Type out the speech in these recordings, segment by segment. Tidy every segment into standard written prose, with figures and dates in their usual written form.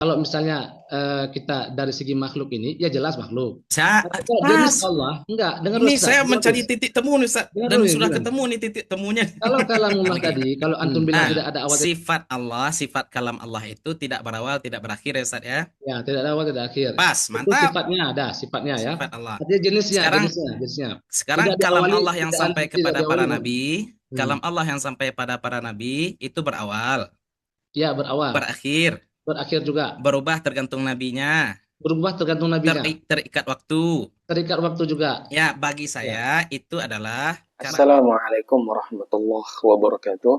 Kalau misalnya kita dari segi makhluk ini, ya jelas makhluk. Tapi kalau jenis Pas. Allah, enggak. Dengar dulu Ini Ustaz, saya dengar dulu. mencari titik temu nih, Ustaz. Dengar Dan dulu ya, sudah bilang. ketemu nih titik temunya. Kalau kalamullah Oke. tadi, kalau antum bilang Nah, tidak ada awal, sifat Allah, sifat kalam Allah itu tidak berawal, tidak berakhir ya, Ustaz ya. ya tidak ada awal, tidak akhir. Pas, Itu mantap. sifatnya ada, sifatnya ya. Sifat Allah. Artinya jenisnya, Sekarang jenisnya, jenisnya. sekarang Tidak kalam diawali, Allah yang tidak sampai tidak kepada diawali para dengan. nabi, Hmm. kalam Allah yang sampai pada para nabi itu berawal, Ya berawal, berakhir, berakhir juga, berubah tergantung nabinya, berubah tergantung nabinya, terikat waktu. terikat waktu juga. Ya, bagi Ya. saya itu adalah karakter. Assalamualaikum warahmatullahi wabarakatuh.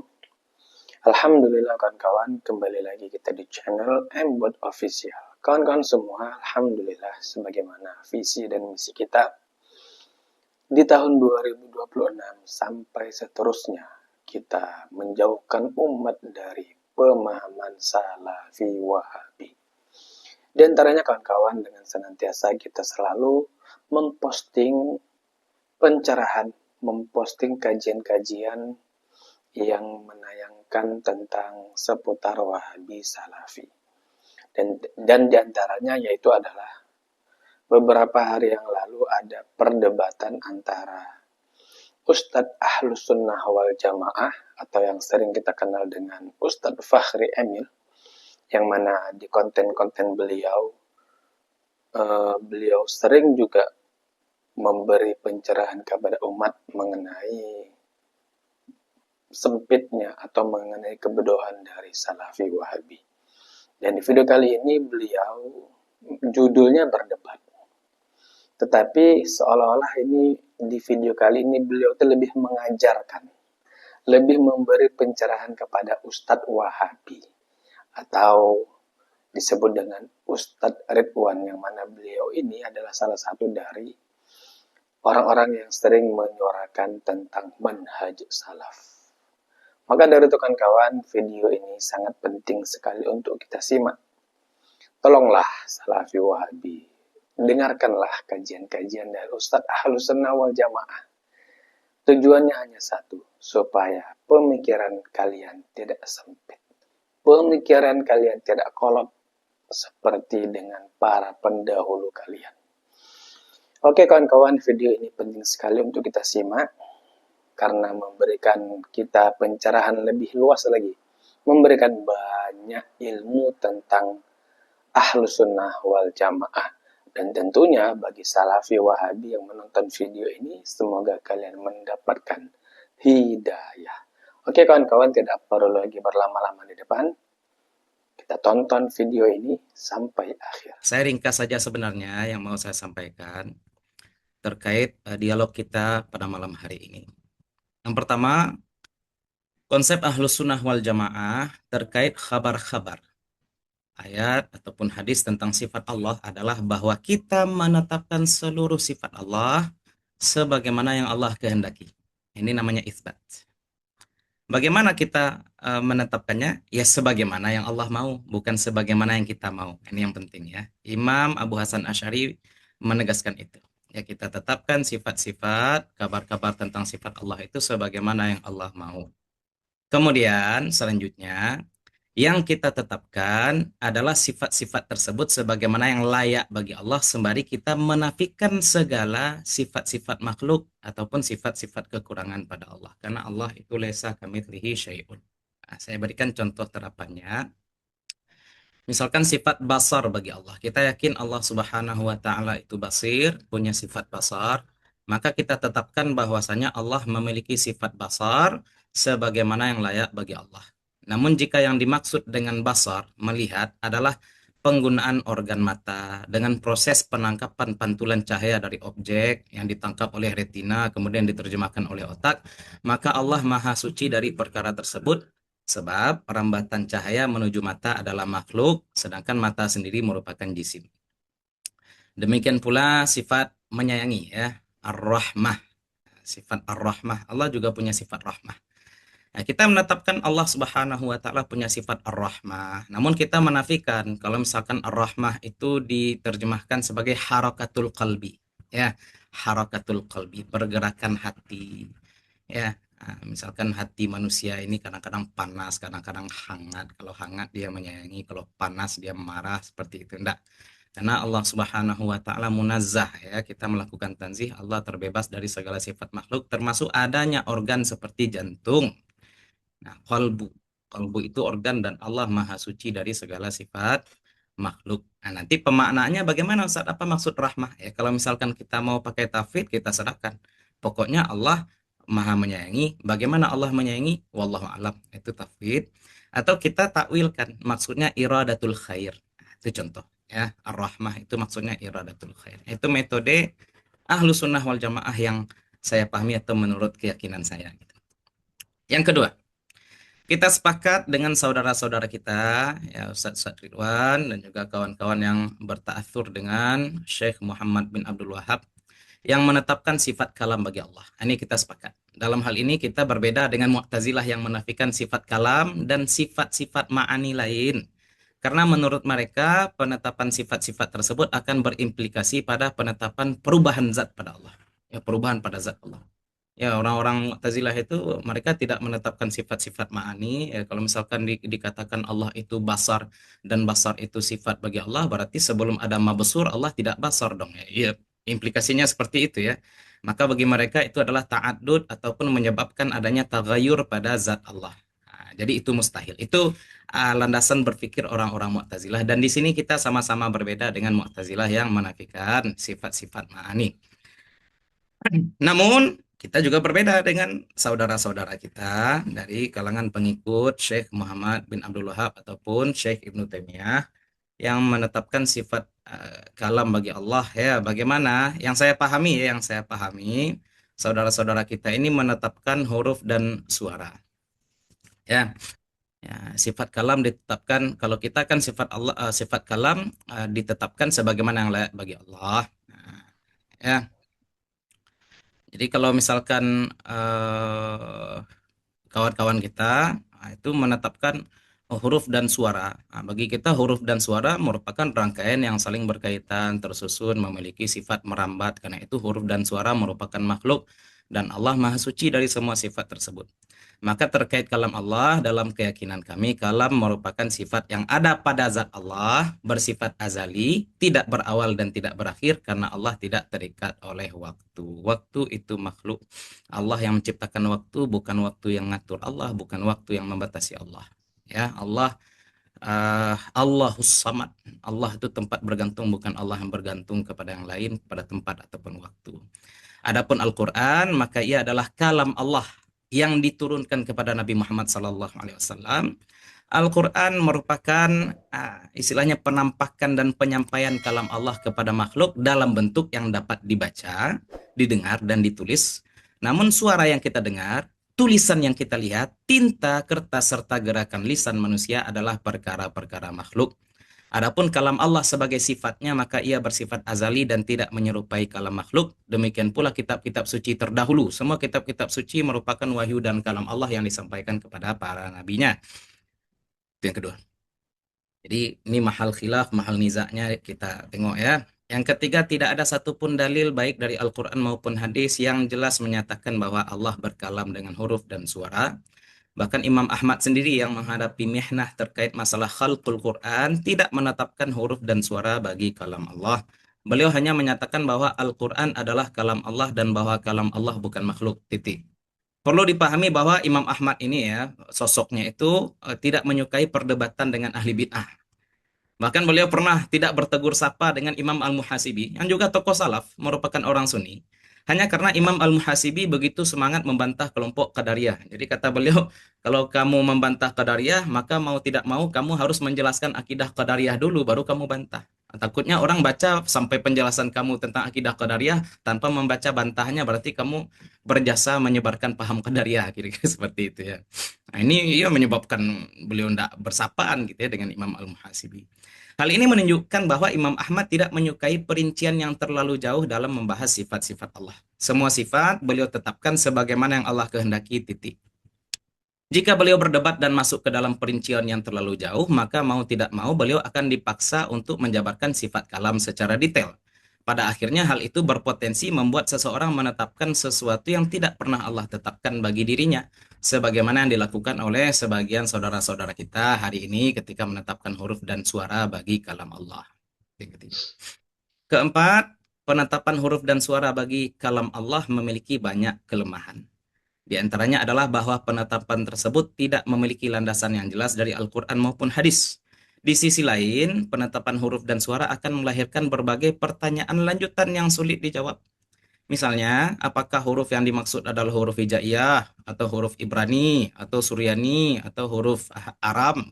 Alhamdulillah kawan-kawan, kembali lagi kita di channel Mbot Official. Kawan-kawan semua, Alhamdulillah sebagaimana visi dan misi kita di tahun 2026 sampai seterusnya, kita menjauhkan umat dari pemahaman salafi wahabi. Di antaranya kawan-kawan dengan senantiasa kita selalu memposting pencerahan, memposting kajian-kajian yang menayangkan tentang seputar Wahabi Salafi. Dan diantaranya yaitu adalah beberapa hari yang lalu ada perdebatan antara Ustadz Ahlus Sunnah wal Jamaah atau yang sering kita kenal dengan Ustadz Fakhri Emil, yang mana di konten-konten beliau sering juga memberi pencerahan kepada umat mengenai sempitnya atau mengenai kebodohan dari Salafi Wahabi. Dan di video kali ini beliau judulnya berdebat. Tetapi seolah-olah ini di video kali ini beliau itu lebih mengajarkan, lebih memberi pencerahan kepada Ustadz Wahabi atau disebut dengan Ustadz Ridwan, yang mana beliau ini adalah salah satu dari orang-orang yang sering menyuarakan tentang manhaj salaf. Maka dari itu kawan-kawan, video ini sangat penting sekali untuk kita simak. Tolonglah Salafi Wahabi, dengarkanlah kajian-kajian dari Ustadz Ahlus Sunnah wal Jamaah. Tujuannya hanya satu, supaya pemikiran kalian tidak sempit. Pemikiran kalian tidak kolot seperti dengan para pendahulu kalian. Oke kawan-kawan, video ini penting sekali untuk kita simak karena memberikan kita pencerahan lebih luas lagi, memberikan banyak ilmu tentang Ahlus Sunnah wal Jamaah. Dan tentunya bagi Salafi Wahabi yang menonton video ini, semoga kalian mendapatkan hidayah. Oke kawan-kawan, tidak perlu lagi berlama-lama di depan, kita tonton video ini sampai akhir. Saya ringkas saja sebenarnya yang mau saya sampaikan terkait dialog kita pada malam hari ini. Yang pertama, konsep Ahlus Sunnah wal Jamaah terkait khabar-khabar, ayat ataupun hadis tentang sifat Allah adalah bahwa kita menetapkan seluruh sifat Allah sebagaimana yang Allah kehendaki. Ini namanya isbat. Bagaimana kita menetapkannya? Ya sebagaimana yang Allah mau, bukan sebagaimana yang kita mau. Ini yang penting ya. Imam Abu Hasan Asy'ari menegaskan itu. Ya kita tetapkan sifat-sifat, kabar-kabar tentang sifat Allah itu sebagaimana yang Allah mau. Kemudian selanjutnya yang kita tetapkan adalah sifat-sifat tersebut sebagaimana yang layak bagi Allah, sembari kita menafikan segala sifat-sifat makhluk ataupun sifat-sifat kekurangan pada Allah. Karena Allah itu laisa kamitslihi syai'un. Nah, saya berikan contoh terapannya. Misalkan sifat basar bagi Allah. Kita yakin Allah Subhanahu wa taala itu basir, punya sifat basar, maka kita tetapkan bahwasanya Allah memiliki sifat basar sebagaimana yang layak bagi Allah. Namun jika yang dimaksud dengan basar, melihat, adalah penggunaan organ mata dengan proses penangkapan pantulan cahaya dari objek yang ditangkap oleh retina kemudian diterjemahkan oleh otak, maka Allah Maha Suci dari perkara tersebut. Sebab perambatan cahaya menuju mata adalah makhluk, sedangkan mata sendiri merupakan jisim. Demikian pula sifat menyayangi ya, ar-rahmah. Sifat ar-rahmah, Allah juga punya sifat rahmah. Nah, kita menetapkan Allah Subhanahu wa taala punya sifat ar-rahmah. Namun kita menafikan kalau misalkan ar-rahmah itu diterjemahkan sebagai harakatul qalbi. Ya, harakatul qalbi, pergerakan hati. Ya, Misalkan hati manusia ini kadang-kadang panas, kadang-kadang hangat. Kalau hangat dia menyayangi, kalau panas dia marah, seperti itu. Enggak. Karena Allah Subhanahu wa taala munazzah ya, kita melakukan tanzih, Allah terbebas dari segala sifat makhluk termasuk adanya organ seperti jantung. Nah, kolbu. Kolbu itu organ dan Allah Maha Suci dari segala sifat makhluk. Nah, nanti pemaknaannya bagaimana Ustaz? Apa maksud rahmah? Ya, kalau misalkan kita mau pakai tafsir, kita sedapkan. Pokoknya Allah Maha menyayangi. Bagaimana Allah menyayangi? Wallahu alam. Itu tafsir. Atau kita takwilkan, maksudnya iradatul khair. Nah, itu contoh ya. Ar-rahmah itu maksudnya iradatul khair. Itu metode Ahlus Sunnah wal Jamaah yang saya pahami atau menurut keyakinan saya gitu. Yang kedua, kita sepakat dengan saudara-saudara kita, ya Ustadz Ridwan dan juga kawan-kawan yang berta'athur dengan Syekh Muhammad bin Abdul Wahab yang menetapkan sifat kalam bagi Allah. Ini kita sepakat. Dalam hal ini kita berbeda dengan Mu'tazilah yang menafikan sifat kalam dan sifat-sifat ma'ani lain. Karena menurut mereka penetapan sifat-sifat tersebut akan berimplikasi pada penetapan perubahan zat pada Allah. Ya, perubahan pada zat Allah. Ya, orang-orang Mu'tazilah itu mereka tidak menetapkan sifat-sifat ma'ani. Ya, kalau misalkan dikatakan Allah itu basar dan basar itu sifat bagi Allah, berarti sebelum ada mabsur Allah tidak basar dong. Ya, iya, implikasinya seperti itu ya. Maka bagi mereka itu adalah ta'addud ataupun menyebabkan adanya tagayur pada zat Allah. Nah, jadi itu mustahil. Itu landasan berpikir orang-orang Mu'tazilah, dan di sini kita sama-sama berbeda dengan Mu'tazilah yang menafikan sifat-sifat ma'ani. Namun, kita juga berbeda dengan saudara-saudara kita dari kalangan pengikut Syekh Muhammad bin Abdul Wahab ataupun Syekh Ibnu Taimiyah yang menetapkan sifat kalam bagi Allah. Ya, bagaimana? Yang saya pahami, saudara-saudara kita ini menetapkan huruf dan suara. Ya, ya, sifat kalam ditetapkan. Kalau kita kan sifat Allah, sifat kalam ditetapkan sebagaimana yang layak bagi Allah. Nah, ya. Jadi kalau misalkan kawan-kawan kita itu menetapkan huruf dan suara. Nah, bagi kita huruf dan suara merupakan rangkaian yang saling berkaitan, tersusun, memiliki sifat merambat. Karena itu huruf dan suara merupakan makhluk dan Allah Maha Suci dari semua sifat tersebut. Maka terkait kalam Allah, dalam keyakinan kami, kalam merupakan sifat yang ada pada zat Allah, bersifat azali, tidak berawal dan tidak berakhir, karena Allah tidak terikat oleh waktu. Waktu itu makhluk. Allah yang menciptakan waktu, bukan waktu yang ngatur Allah, bukan waktu yang membatasi Allah. Ya, Allah Allahus Samad. Allah itu tempat bergantung, bukan Allah yang bergantung kepada yang lain, pada tempat ataupun waktu. Adapun Al-Quran, maka ia adalah kalam Allah yang diturunkan kepada Nabi Muhammad SAW. Al-Quran merupakan istilahnya penampakan dan penyampaian kalam Allah kepada makhluk dalam bentuk yang dapat dibaca, didengar, dan ditulis. Namun suara yang kita dengar, tulisan yang kita lihat, tinta, kertas, serta gerakan lisan manusia adalah perkara-perkara makhluk. Adapun kalam Allah sebagai sifatnya, maka ia bersifat azali dan tidak menyerupai kalam makhluk. Demikian pula kitab-kitab suci terdahulu. Semua kitab-kitab suci merupakan wahyu dan kalam Allah yang disampaikan kepada para nabinya. Itu yang kedua. Jadi ini mahal khilaf, mahal nizaknya kita tengok ya. Yang ketiga, tidak ada satupun dalil baik dari Al-Quran maupun hadis yang jelas menyatakan bahwa Allah berkalam dengan huruf dan suara. Bahkan Imam Ahmad sendiri yang menghadapi mihnah terkait masalah khalqul Quran tidak menetapkan huruf dan suara bagi kalam Allah. Beliau hanya menyatakan bahwa Al-Quran adalah kalam Allah dan bahwa kalam Allah bukan makhluk, titik. Perlu dipahami bahwa Imam Ahmad ini ya, sosoknya itu tidak menyukai perdebatan dengan ahli bid'ah. Bahkan beliau pernah tidak bertegur sapa dengan Imam Al-Muhasibi, yang juga tokoh salaf, merupakan orang Sunni. Hanya karena Imam Al-Muhasibi begitu semangat membantah kelompok Qadariyah. Jadi kata beliau, kalau kamu membantah Qadariyah, maka mau tidak mau kamu harus menjelaskan akidah Qadariyah dulu, baru kamu bantah. Takutnya orang baca sampai penjelasan kamu tentang akidah Qadariyah, tanpa membaca bantahannya, berarti kamu berjasa menyebarkan paham Qadariyah, kira-kira seperti itu ya. Nah, ini ya menyebabkan beliau tidak bersapaan gitu ya dengan Imam Al-Muhasibi. Hal ini menunjukkan bahwa Imam Ahmad tidak menyukai perincian yang terlalu jauh dalam membahas sifat-sifat Allah. Semua sifat beliau tetapkan sebagaimana yang Allah kehendaki, titik. Jika beliau berdebat dan masuk ke dalam perincian yang terlalu jauh, maka mau tidak mau beliau akan dipaksa untuk menjabarkan sifat kalam secara detail. Pada akhirnya hal itu berpotensi membuat seseorang menetapkan sesuatu yang tidak pernah Allah tetapkan bagi dirinya. Sebagaimana yang dilakukan oleh sebagian saudara-saudara kita hari ini ketika menetapkan huruf dan suara bagi kalam Allah. Yang ketiga. Keempat, penetapan huruf dan suara bagi kalam Allah memiliki banyak kelemahan. Di antaranya adalah bahwa penetapan tersebut tidak memiliki landasan yang jelas dari Al-Quran maupun hadis. Di sisi lain, penetapan huruf dan suara akan melahirkan berbagai pertanyaan lanjutan yang sulit dijawab. Misalnya, apakah huruf yang dimaksud adalah huruf hijaiyah, atau huruf Ibrani, atau Suryani, atau huruf Aram?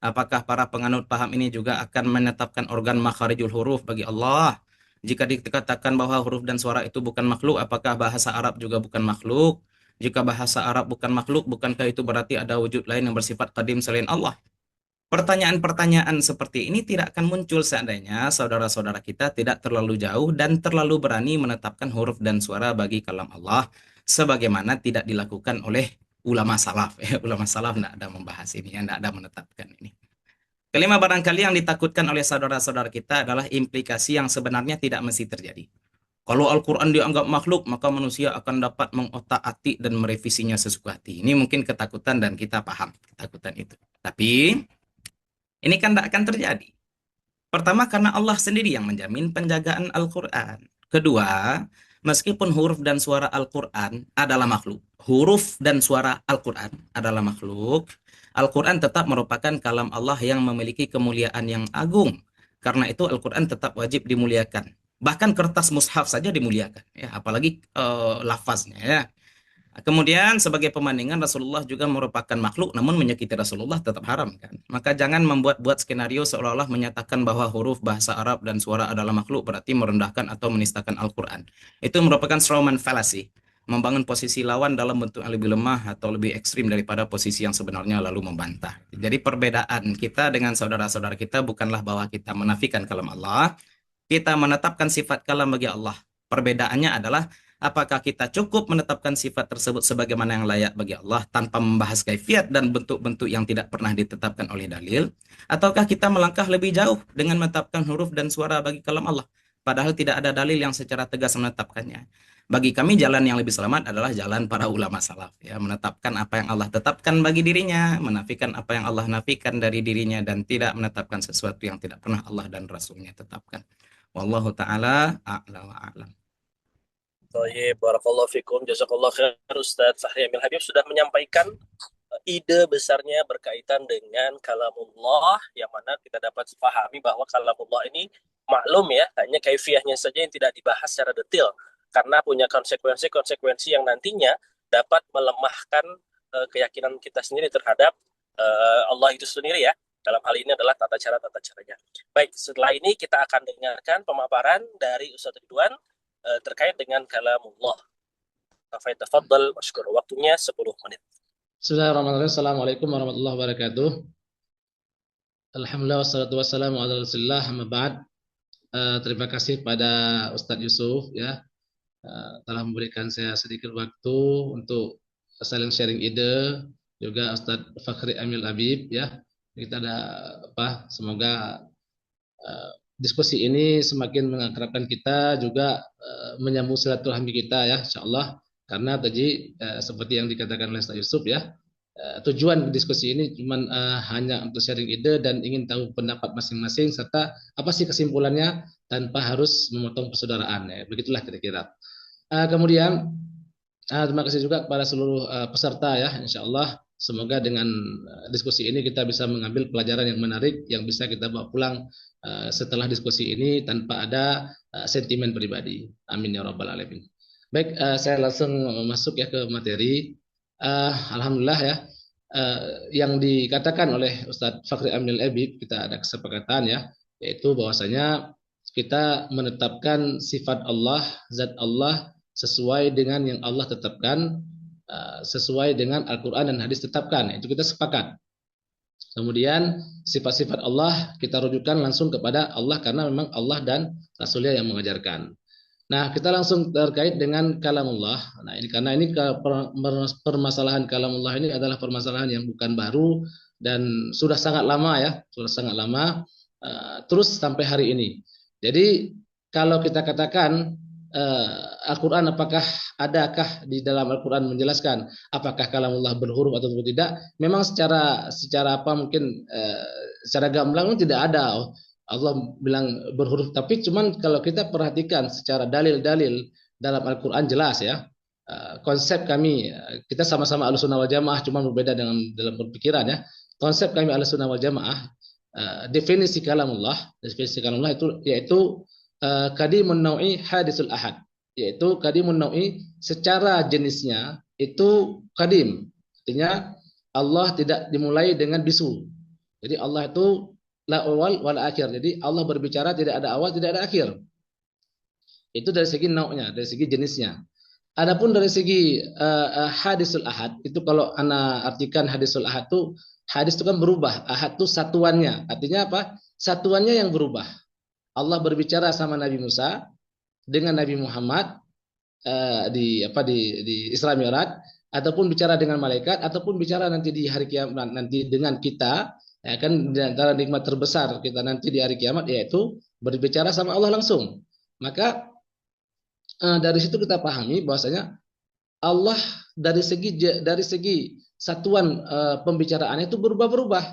Apakah para penganut paham ini juga akan menetapkan organ makharijul huruf bagi Allah? Jika dikatakan bahwa huruf dan suara itu bukan makhluk, apakah bahasa Arab juga bukan makhluk? Jika bahasa Arab bukan makhluk, bukankah itu berarti ada wujud lain yang bersifat qadim selain Allah? Pertanyaan-pertanyaan seperti ini tidak akan muncul seandainya saudara-saudara kita tidak terlalu jauh dan terlalu berani menetapkan huruf dan suara bagi kalam Allah, sebagaimana tidak dilakukan oleh ulama salaf. Ulama salaf tidak ada membahas ini, tidak ada menetapkan ini. Kelima, barangkali yang ditakutkan oleh saudara-saudara kita adalah implikasi yang sebenarnya tidak mesti terjadi. Kalau Al-Quran dianggap makhluk, maka manusia akan dapat mengotak-atik dan merevisinya sesuka hati. Ini mungkin ketakutan dan kita paham ketakutan itu. Tapi ini kan tidak akan terjadi. Pertama, karena Allah sendiri yang menjamin penjagaan Al-Quran. Kedua, meskipun huruf dan suara Al-Quran adalah makhluk, huruf dan suara Al-Quran adalah makhluk, Al-Quran tetap merupakan kalam Allah yang memiliki kemuliaan yang agung. Karena itu Al-Quran tetap wajib dimuliakan. Bahkan kertas mushaf saja dimuliakan, ya, apalagi lafaznya. Ya. Kemudian sebagai pemandangan Rasulullah juga merupakan makhluk, namun menyakiti Rasulullah tetap haram kan. Maka jangan membuat-buat skenario seolah-olah menyatakan bahwa huruf bahasa Arab dan suara adalah makhluk berarti merendahkan atau menistakan Al-Quran. Itu merupakan strawman fallacy, membangun posisi lawan dalam bentuk yang lebih lemah atau lebih ekstrim daripada posisi yang sebenarnya lalu membantah. Jadi perbedaan kita dengan saudara-saudara kita bukanlah bahwa kita menafikan kalam Allah, kita menetapkan sifat kalam bagi Allah. Perbedaannya adalah apakah kita cukup menetapkan sifat tersebut sebagaimana yang layak bagi Allah tanpa membahas kaifiat dan bentuk-bentuk yang tidak pernah ditetapkan oleh dalil, ataukah kita melangkah lebih jauh dengan menetapkan huruf dan suara bagi kalam Allah, padahal tidak ada dalil yang secara tegas menetapkannya. Bagi kami jalan yang lebih selamat adalah jalan para ulama salaf, ya, menetapkan apa yang Allah tetapkan bagi dirinya, menafikan apa yang Allah nafikan dari dirinya, dan tidak menetapkan sesuatu yang tidak pernah Allah dan Rasulnya tetapkan. Wallahu ta'ala a'la wa a'lam. Baik, barakallahu fikum, jazakallah khair. Ustadz Fahri Amil Habib sudah menyampaikan ide besarnya berkaitan dengan kalamullah, yang mana kita dapat pahami bahwa kalamullah ini maklum ya, hanya kaifiahnya saja yang tidak dibahas secara detail, karena punya konsekuensi-konsekuensi yang nantinya dapat melemahkan keyakinan kita sendiri terhadap Allah itu sendiri ya. Dalam hal ini adalah tata caranya. Baik, setelah ini kita akan dengarkan pemaparan dari Ustadz Ridwan terkait dengan kalamullah. Tafadhal, masykur. Waktunya 10 menit. Bismillahirrahmanirrahim. Assalamualaikum warahmatullahi wabarakatuh. Alhamdulillah wassalatu wassalamu ala Rasulillah, amma ba'd. Terima kasih pada Ustadz Yusuf ya, telah memberikan saya sedikit waktu untuk saling sharing ide, juga Ustadz Fakhri Amil Habib ya. Kita ada semoga diskusi ini semakin mengakrabkan kita, juga menyambung silaturahmi kita ya, insyaallah. Karena tadi seperti yang dikatakan oleh Ustaz Yusuf ya, tujuan diskusi ini cuma hanya untuk sharing ide dan ingin tahu pendapat masing-masing serta apa sih kesimpulannya tanpa harus memotong persaudaraan ya. Begitulah kira-kira. Kemudian terima kasih juga kepada seluruh peserta ya, insyaallah. Semoga dengan diskusi ini kita bisa mengambil pelajaran yang menarik yang bisa kita bawa pulang setelah diskusi ini tanpa ada sentimen pribadi. Amin ya rabbal alamin. Baik, saya langsung masuk ya ke materi. Alhamdulillah ya, yang dikatakan oleh Ustadz Fakhri Amil Habib kita ada kesepakatan ya, yaitu bahwasanya kita menetapkan sifat Allah, zat Allah sesuai dengan yang Allah tetapkan, sesuai dengan Al-Quran dan hadis tetapkan, itu kita sepakat. Kemudian sifat-sifat Allah kita rujukan langsung kepada Allah karena memang Allah dan Rasulnya yang mengajarkan. Nah, kita langsung terkait dengan kalamullah. Nah, ini karena ini permasalahan kalamullah ini adalah permasalahan yang bukan baru dan sudah sangat lama ya, sudah sangat lama terus sampai hari ini. Jadi kalau kita katakan Al-Quran, apakah adakah di dalam Al-Quran menjelaskan apakah kalamullah berhuruf atau tidak? Memang secara apa mungkin secara gamblang tidak ada Allah bilang berhuruf, tapi cuman kalau kita perhatikan secara dalil-dalil dalam Al-Quran jelas ya. Konsep kami, kita sama-sama Ahlussunnah wal Jamaah, cuma berbeda dengan dalam berpikiran ya. Konsep kami Ahlussunnah wal Jamaah, definisi kalamullah itu yaitu kadimun nau'i hadisul ahad, yaitu kadimun nau'i secara jenisnya itu kadim, artinya Allah tidak dimulai dengan bisu. Jadi Allah itu la awal wala akhir, jadi Allah berbicara tidak ada awal tidak ada akhir. Itu dari segi nau'nya, dari segi jenisnya. Adapun dari segi hadisul ahad, itu kalau ana artikan hadisul ahad itu, hadis itu kan berubah, ahad itu satuannya, artinya apa? Satuannya yang berubah. Allah berbicara sama Nabi Musa dengan Nabi Muhammad di Isra Mi'raj, ataupun bicara dengan malaikat, ataupun bicara nanti di hari kiamat nanti dengan kita, ya kan, di antara nikmat terbesar kita nanti di hari kiamat yaitu berbicara sama Allah langsung. Maka dari situ kita pahami bahwasanya Allah dari segi satuan pembicaraannya itu berubah-berubah.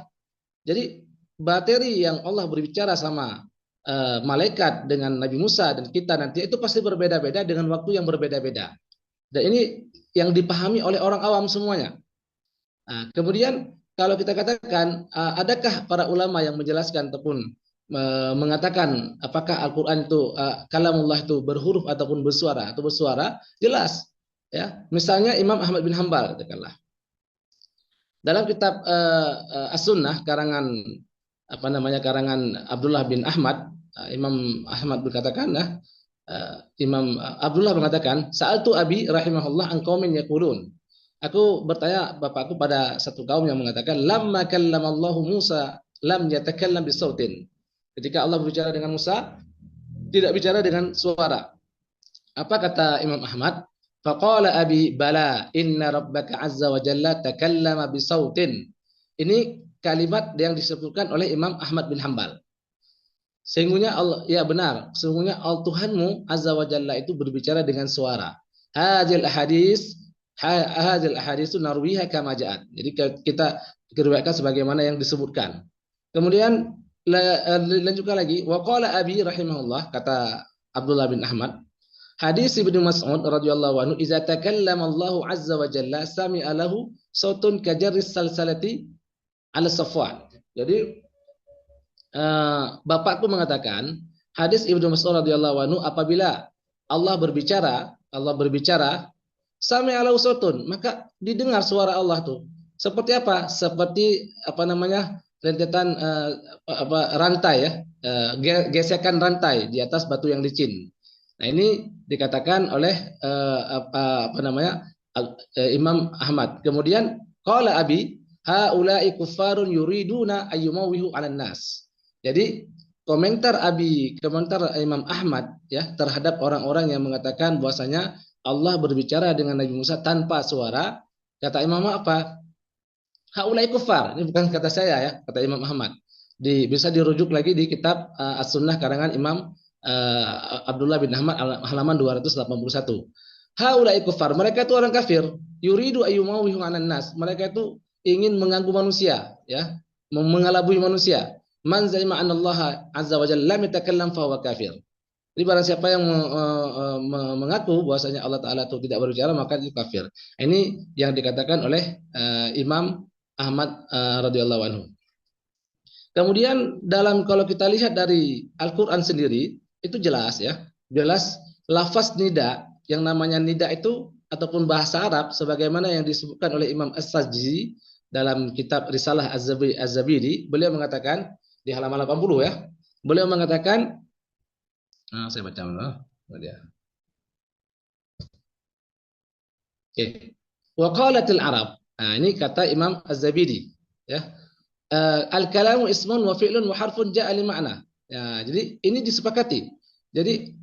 Jadi materi yang Allah berbicara sama malaikat dengan Nabi Musa dan kita nanti itu pasti berbeda-beda dengan waktu yang berbeda-beda. Dan ini yang dipahami oleh orang awam semuanya. Nah, kemudian kalau kita katakan adakah para ulama yang menjelaskan ataupun mengatakan apakah Al-Quran itu kalamullah itu berhuruf ataupun bersuara jelas ya. Misalnya Imam Ahmad bin Hanbal katakanlah dalam kitab As-Sunnah karangan Abdullah bin Ahmad, Imam Ahmad berkatakan Imam Abdullah mengatakan sa'altu abi rahimahullah an qaumin yaqulun, aku bertanya bapakku pada satu kaum yang mengatakan lamma kallamallahu Musa lam yatakallam bisautin. Ketika Allah berbicara dengan Musa, tidak bicara dengan suara. Apa kata Imam Ahmad? Faqala abi bala inna rabbaka azza wa jalla takallama bisautin. Ini kalimat yang disebutkan oleh Imam Ahmad bin Hanbal. Sesungguhnya Allah, ya benar, sesungguhnya Tuhanmu azza wa jalla itu berbicara dengan suara. Hadhil ahadisu narwiha kama ja'at. Jadi kita diriwayatkan sebagaimana yang disebutkan. Kemudian lanjutkan lagi, waqala abi rahimahullah, kata Abdullah bin Ahmad, hadis Ibnu Mas'ud radhiyallahu anhu, idza takallama Allahu azza wa jalla sami'a lahu sautun kajarris salsalati ala Safwan. Jadi bapakku mengatakan hadis Ibnu Mas'ud radhiyallahu anhu, apabila Allah berbicara sami'a lahu sautun, maka didengar suara Allah tuh. Seperti apa? Seperti rentetan rantai ya, gesekan rantai di atas batu yang licin. Nah, ini dikatakan oleh Imam Ahmad. Kemudian qala abi haula'i kuffarun yuriduna ayyumawihu 'alan nas. Jadi komentar Imam Ahmad ya terhadap orang-orang yang mengatakan bahwasanya Allah berbicara dengan Nabi Musa tanpa suara, kata Imam apa? Haulai kufar. Ini bukan kata saya ya, kata Imam Ahmad. Bisa dirujuk lagi di kitab As-Sunnah karangan Imam Abdullah bin Ahmad halaman 281. Haulai kufar, mereka itu orang kafir. Yuridu ayyumawihu 'alan nas. Mereka itu ingin mengganggu manusia, ya, mengelabui manusia. Man zalima anallaha azza wa jalla lam yatakallam fa huwa kafir. Jadi barang siapa yang mengaku bahwasanya Allah Ta'ala itu tidak berbicara, maka itu kafir. Ini yang dikatakan oleh Imam Ahmad radhiyallahu anhu. Kemudian kalau kita lihat dari Al-Quran sendiri, itu jelas ya, jelas lafaz nida, yang namanya nida itu ataupun bahasa Arab sebagaimana yang disebutkan oleh Imam As-Sajzi dalam kitab Risalah Az-Zabidi, beliau mengatakan di halaman 80 ya, beliau mengatakan, saya baca dulu dia. Oke. Wa qalatil Arab. Nah, ini kata Imam Az-Zabidi ya. Al-kalamu ismun wa fi'lun wa harfun ja'a li ma'na. Ya, jadi ini disepakati. Jadi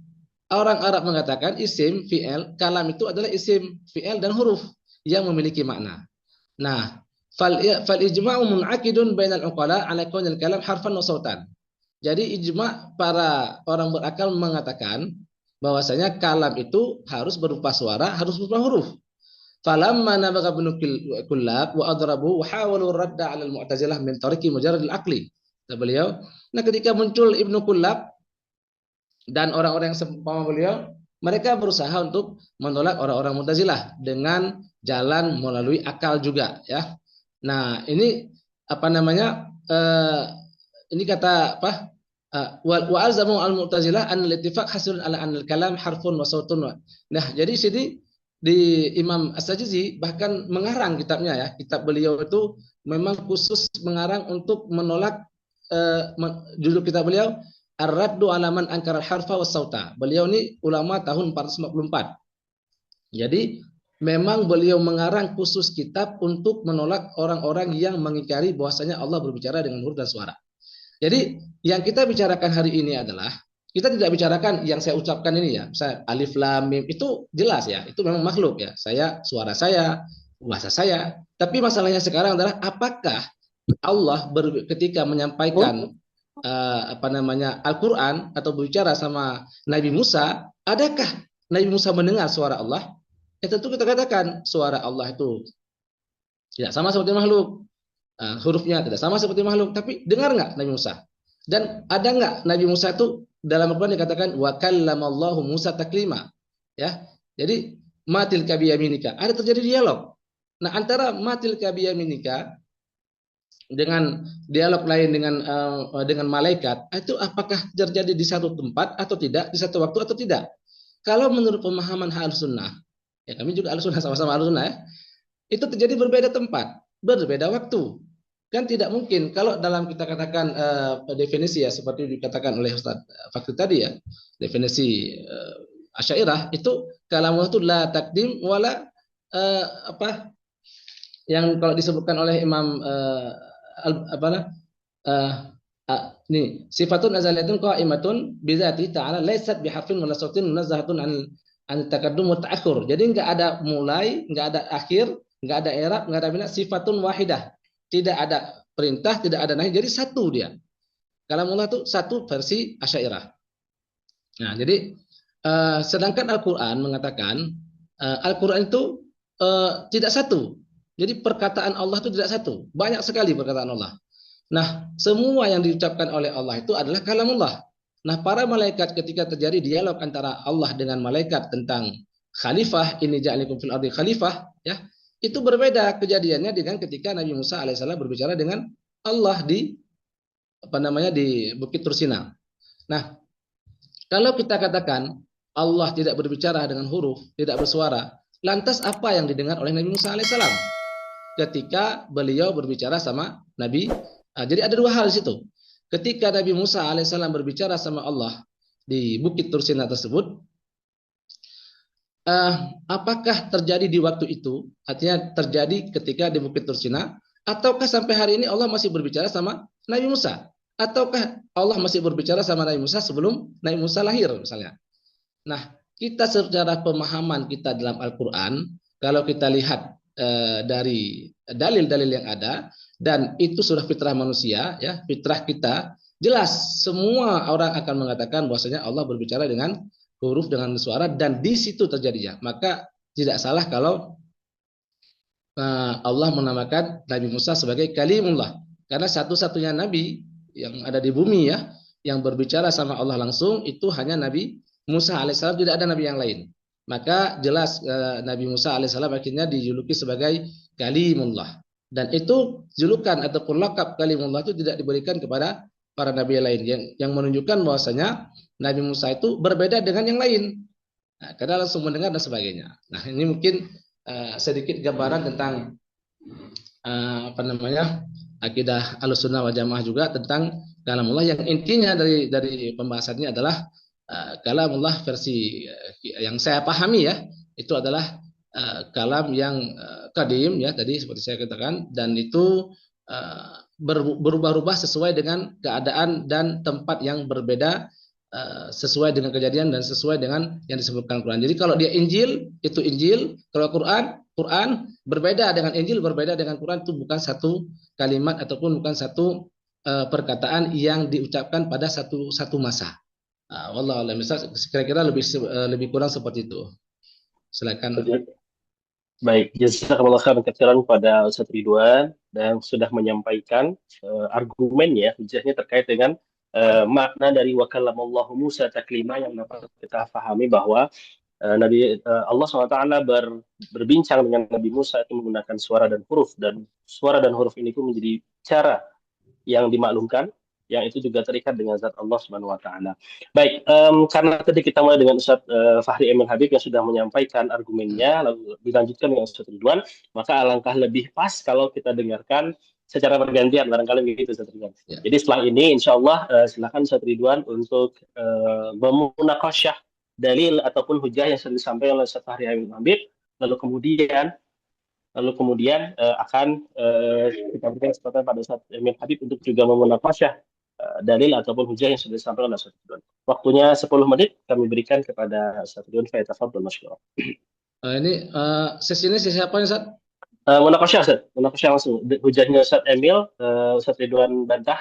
orang Arab mengatakan isim, fi'il, kalam itu adalah isim, fi'il dan huruf yang memiliki makna. Nah, fal ijma'u mun'aqidun bainal uqala 'ala kaunil kalam harfan wa sautan. Jadi ijma para orang berakal mengatakan bahwasanya kalam itu harus berupa suara, harus berupa huruf. Falamma nabagha ibnu kullab wa adrabu wa hawalu radda 'ala al-mu'tazilah min tariqi mujarrad al-aqli. Kata beliau, nah ketika muncul Ibnu Kullab dan orang-orang yang seumpama beliau, mereka berusaha untuk menolak orang-orang Mu'tazilah dengan jalan melalui akal juga, ya. Nah, ini apa namanya? Ini kata apa? Wa alzamu al-Mu'tazilah an al-ittifaq hasilun ala an al-kalam harfun wa sautun. Nah, jadi sini di Imam As-Sajizi bahkan mengarang kitabnya, ya. Kitab beliau itu memang khusus mengarang untuk menolak judul kitab beliau Ar-Raddu 'ala man ankara al-harfa was sauta. Beliau ini ulama tahun 454. Jadi memang beliau mengarang khusus kitab untuk menolak orang-orang yang mengingkari bahwasanya Allah berbicara dengan huruf dan suara. Jadi yang kita bicarakan hari ini adalah kita tidak bicarakan yang saya ucapkan ini, ya. Misalnya alif lam mim itu jelas, ya. Itu memang makhluk, ya. Suara saya, bahasa saya. Tapi masalahnya sekarang adalah apakah Allah ketika menyampaikan apa namanya Al-Quran atau berbicara sama Nabi Musa, adakah Nabi Musa mendengar suara Allah? Ya tentu kita katakan suara Allah itu tidak sama seperti makhluk, hurufnya tidak sama seperti makhluk, tapi dengar nggak Nabi Musa? Dan ada nggak Nabi Musa itu dalam Al-Quran dikatakan wa kallamallahu Musa taklima, ya. Jadi matil kabiyaminika, ada terjadi dialog. Nah, antara matil kabiyaminika dengan dialog lain dengan malaikat, itu apakah terjadi di satu tempat atau tidak, di satu waktu atau tidak? Kalau menurut pemahaman Ahlus Sunnah, ya kami juga Ahlus Sunnah, sama-sama Ahlus Sunnah, ya, itu terjadi berbeda tempat, berbeda waktu. Kan tidak mungkin kalau dalam kita katakan definisi, ya seperti dikatakan oleh Ustaz Fakri tadi, ya, definisi Asy'ariyah itu kalamullah itu la takdim wala apa yang kalau disebutkan oleh Imam ini sifatun azaliyatun qaimatun bi dzati ta'ala laysat biharfin wala sautin munazzahatun an taqaddum wa ta'akhur. Jadi enggak ada mulai, enggak ada akhir, enggak ada i'rab, enggak ada bina, sifatun wahidah. Tidak ada perintah, tidak ada nahi, jadi satu dia. Kalamullah itu satu versi Asy'ariyah. Nah, jadi sedangkan Al-Qur'an mengatakan Al-Qur'an itu tidak satu. Jadi perkataan Allah itu tidak satu, banyak sekali perkataan Allah. Nah, semua yang diucapkan oleh Allah itu adalah kalamullah. Nah, para malaikat ketika terjadi dialog antara Allah dengan malaikat tentang khalifah, ini ja'alikum fil ardi khalifah, ya, itu berbeda kejadiannya dengan ketika Nabi Musa alaihissalam berbicara dengan Allah di Bukit Tursina. Nah, kalau kita katakan Allah tidak berbicara dengan huruf, tidak bersuara, lantas apa yang didengar oleh Nabi Musa alaihissalam ketika beliau berbicara sama Nabi? Jadi ada dua hal di situ. Ketika Nabi Musa alaihissalam berbicara sama Allah di Bukit Tursina tersebut, apakah terjadi di waktu itu? Artinya terjadi ketika di Bukit Tursina, ataukah sampai hari ini Allah masih berbicara sama Nabi Musa? Ataukah Allah masih berbicara sama Nabi Musa sebelum Nabi Musa lahir misalnya? Nah, kita secara pemahaman kita dalam Al-Quran, kalau kita lihat dari dalil-dalil yang ada, dan itu sudah fitrah manusia, ya, fitrah kita, jelas semua orang akan mengatakan bahwasanya Allah berbicara dengan huruf, dengan suara, dan di situ terjadinya. Maka tidak salah kalau Allah menamakan Nabi Musa sebagai kalimullah, karena satu-satunya nabi yang ada di bumi, ya, yang berbicara sama Allah langsung itu hanya Nabi Musa alaihissalam, tidak ada nabi yang lain. Maka jelas Nabi Musa alaihissalam akhirnya dijuluki sebagai kalimullah, dan itu julukan ataupun lakab kalimullah itu tidak diberikan kepada para nabi lain, yang menunjukkan bahwasanya Nabi Musa itu berbeda dengan yang lain, nah, karena langsung mendengar dan sebagainya. Nah, ini mungkin sedikit gambaran tentang akidah Ahlussunnah wal Jamaah juga tentang kalamullah, yang intinya dari pembahasannya adalah kalamullah versi yang saya pahami, ya, itu adalah kalam yang qadim, ya, tadi seperti saya katakan, dan itu berubah-ubah sesuai dengan keadaan dan tempat yang berbeda, sesuai dengan kejadian dan sesuai dengan yang disebutkan Quran. Jadi kalau dia Injil, itu Injil. Kalau Quran berbeda dengan Injil, berbeda dengan Quran, itu bukan satu kalimat ataupun bukan satu perkataan yang diucapkan pada satu masa. Wallahu a'lam. Kira-kira lebih kurang seperti itu. Silakan. Baik, jazakallah khairan katsiran kepada Ustaz Ridwan dan sudah menyampaikan argumennya, hujahnya terkait dengan makna dari wa kallamallahu Musa taklima yang dapat kita pahami bahwa Allah SWT berbincang dengan Nabi Musa itu menggunakan suara dan suara dan huruf ini pun menjadi cara yang dimaklumkan, yang itu juga terikat dengan zat Allah Subhanahu wa taala. Baik, karena tadi kita mulai dengan Ustaz Fahri Emil Habib yang sudah menyampaikan argumennya, lalu dilanjutkan dengan Ustaz Ridwan, maka alangkah lebih pas kalau kita dengarkan secara bergantian, barangkali begitu Ustaz Ridwan. Ya. Jadi setelah ini insya Allah silakan Ustaz Ridwan untuk memunakasyah dalil ataupun hujah yang sudah disampaikan oleh Ustaz Fahri Emil Habib, lalu kemudian akan kita berikan kesempatan pada Ustaz Emil Habib untuk juga memunakasyah dalil ataupun hujah yang sudah disampaikan oleh Ustaz Ridwan. Waktunya 10 menit kami berikan kepada Ustaz Ridwan. Falyatafaddal masykurah. Ini sesi ini sesi apa nih, Ustaz? Munakasyah, Ustaz. Munakasyah langsung. Hujahnya Ustaz Emil, Ustaz Ridwan bantah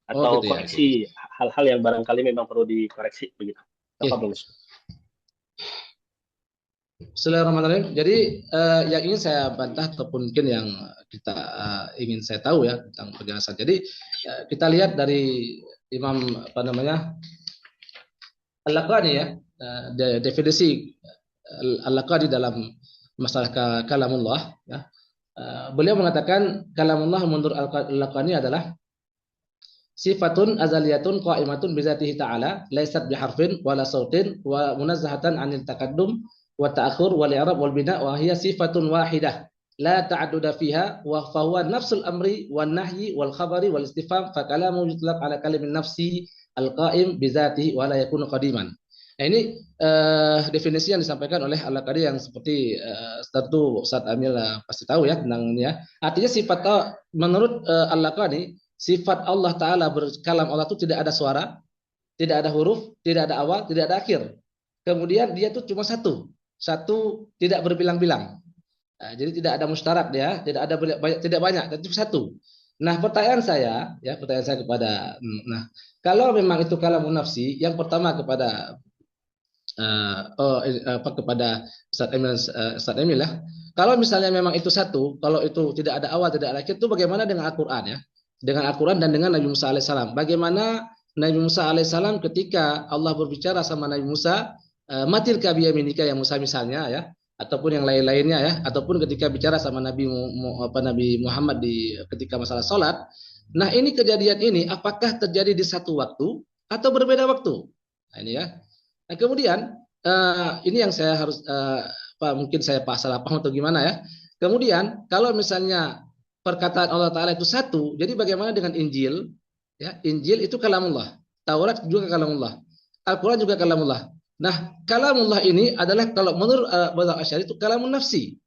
atau gitu ya. koreksi hal-hal yang barangkali memang perlu dikoreksi begitu. Tafadhol. Bismillahirrahmanirrahim. Jadi yang ingin saya bantah ataupun mungkin yang kita ingin saya tahu ya tentang penjelasan. Jadi kita lihat dari Imam Al-Laqani ya, definisi Al-Laqani dalam masalah kalamullah ya. Beliau mengatakan kalamullah menurut Al-Laqani adalah sifatun azaliyatun qa'imatun bizatihi ta'ala laysat biharfin wala sautin wa munazzahatan 'anil taqaddum wa ta'akhur wal i'rab wal bina wa hiya sifatun wahidah la ta'adduda fiha wa huwa nafsul amri wan nahyi wal khabari wal istifham fa kalamu yutlaq ala kalimin nafsi al qa'im bi dzatihi wa la yakunu qadiman. Nah, ini definisi yang disampaikan oleh Al-Laqani yang seperti tentu Ustaz Amil pasti tahu ya tentang ini ya. Artinya sifat menurut Al-Laqani sifat Allah Ta'ala berkalam Allah itu tidak ada suara, tidak ada huruf, tidak ada awal, tidak ada akhir. Kemudian dia itu cuma satu tidak berbilang-bilang. Nah, jadi tidak ada mustarak dia, tidak banyak, tapi satu. Nah, pertanyaan saya kepada, kalau memang itu kalamun nafsi, yang pertama kepada kepada Ustaz Emil ya. Kalau misalnya memang itu satu, kalau itu tidak ada awal, tidak ada akhir, itu bagaimana dengan Al-Qur'an ya? Dengan Al-Qur'an dan dengan Nabi Musa alaihissalam. Bagaimana Nabi Musa alaihissalam ketika Allah berbicara sama Nabi Musa, matil kabiyaminika yang Musa misalnya ya, ataupun yang lain-lainnya ya, ataupun ketika bicara sama Nabi Muhammad ketika masalah sholat. Nah, ini kejadian ini apakah terjadi di satu waktu atau berbeda waktu? Nah, ini ya. Nah, kemudian ini yang saya harus mungkin saya salah paham atau gimana ya. Kemudian kalau misalnya perkataan Allah Ta'ala itu satu, jadi bagaimana dengan Injil? Ya, Injil itu kalamullah, Taurat juga kalamullah, Al-Quran juga kalamullah. Nah, kalamullah ini adalah kalau menurut Mazhab Asy'ari itu kalamun nafsi.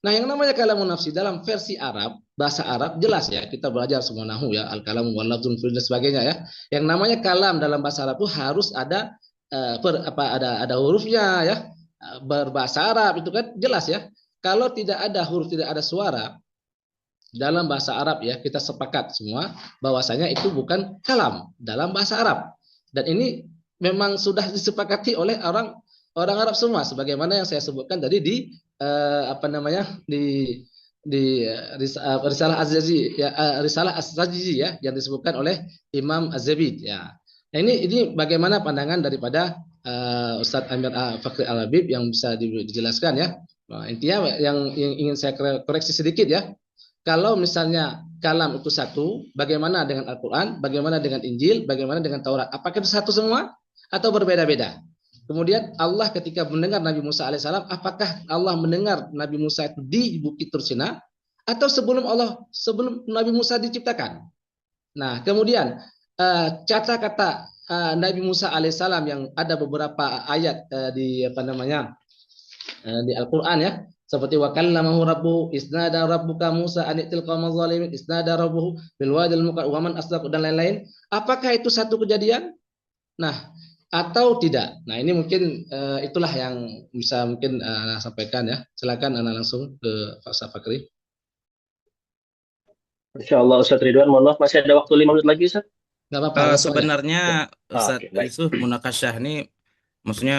Nah, yang namanya kalamun nafsi dalam versi Arab, bahasa Arab jelas ya, kita belajar semua nahwu ya, al-kalamu wal lafzun dan sebagainya ya. Yang namanya kalam dalam bahasa Arab itu harus ada ada hurufnya ya. Berbahasa Arab itu kan jelas ya. Kalau tidak ada huruf, tidak ada suara dalam bahasa Arab ya, kita sepakat semua bahwasanya itu bukan kalam dalam bahasa Arab. Dan ini memang sudah disepakati oleh orang Arab semua, sebagaimana yang saya sebutkan tadi di Risalah Az-Zaji ya, Risalah Az-Zaji ya, yang disebutkan oleh Imam Az-Zabid ya. Nah, ini bagaimana pandangan daripada Ustadz Amir Fakhri Al-Habib yang bisa dijelaskan ya. Nah, intinya yang ingin saya koreksi sedikit ya. Kalau misalnya kalam itu satu, bagaimana dengan Al-Quran, bagaimana dengan Injil, bagaimana dengan Taurat? Apakah itu satu semua atau berbeda-beda? Kemudian Allah ketika mendengar Nabi Musa alaihissalam, apakah Allah mendengar Nabi Musa itu di Bukit Tursina atau sebelum Nabi Musa diciptakan? Nah, kemudian kata-kata Nabi Musa alaihissalam yang ada beberapa ayat di Al-Quran ya, seperti wa kallamahu rabbuhu isnada rabbuka Musa anitil qaumaz zalimin isnada rabbuhu bil wadil muqaddas wa man asdaq dan lain-lain. Apakah itu satu kejadian? Nah, atau tidak? Nah, ini mungkin itulah yang bisa mungkin sampaikan ya. Silakan langsung ke Pak Fakhri. Insya Allah Ustadz Ridwan, mohon maaf masih ada waktu 5 menit lagi Ustadz. Nggak apa-apa, langsung aja. Sebenarnya Ustadz Oke, baik. Yusuf munakasyah ini, maksudnya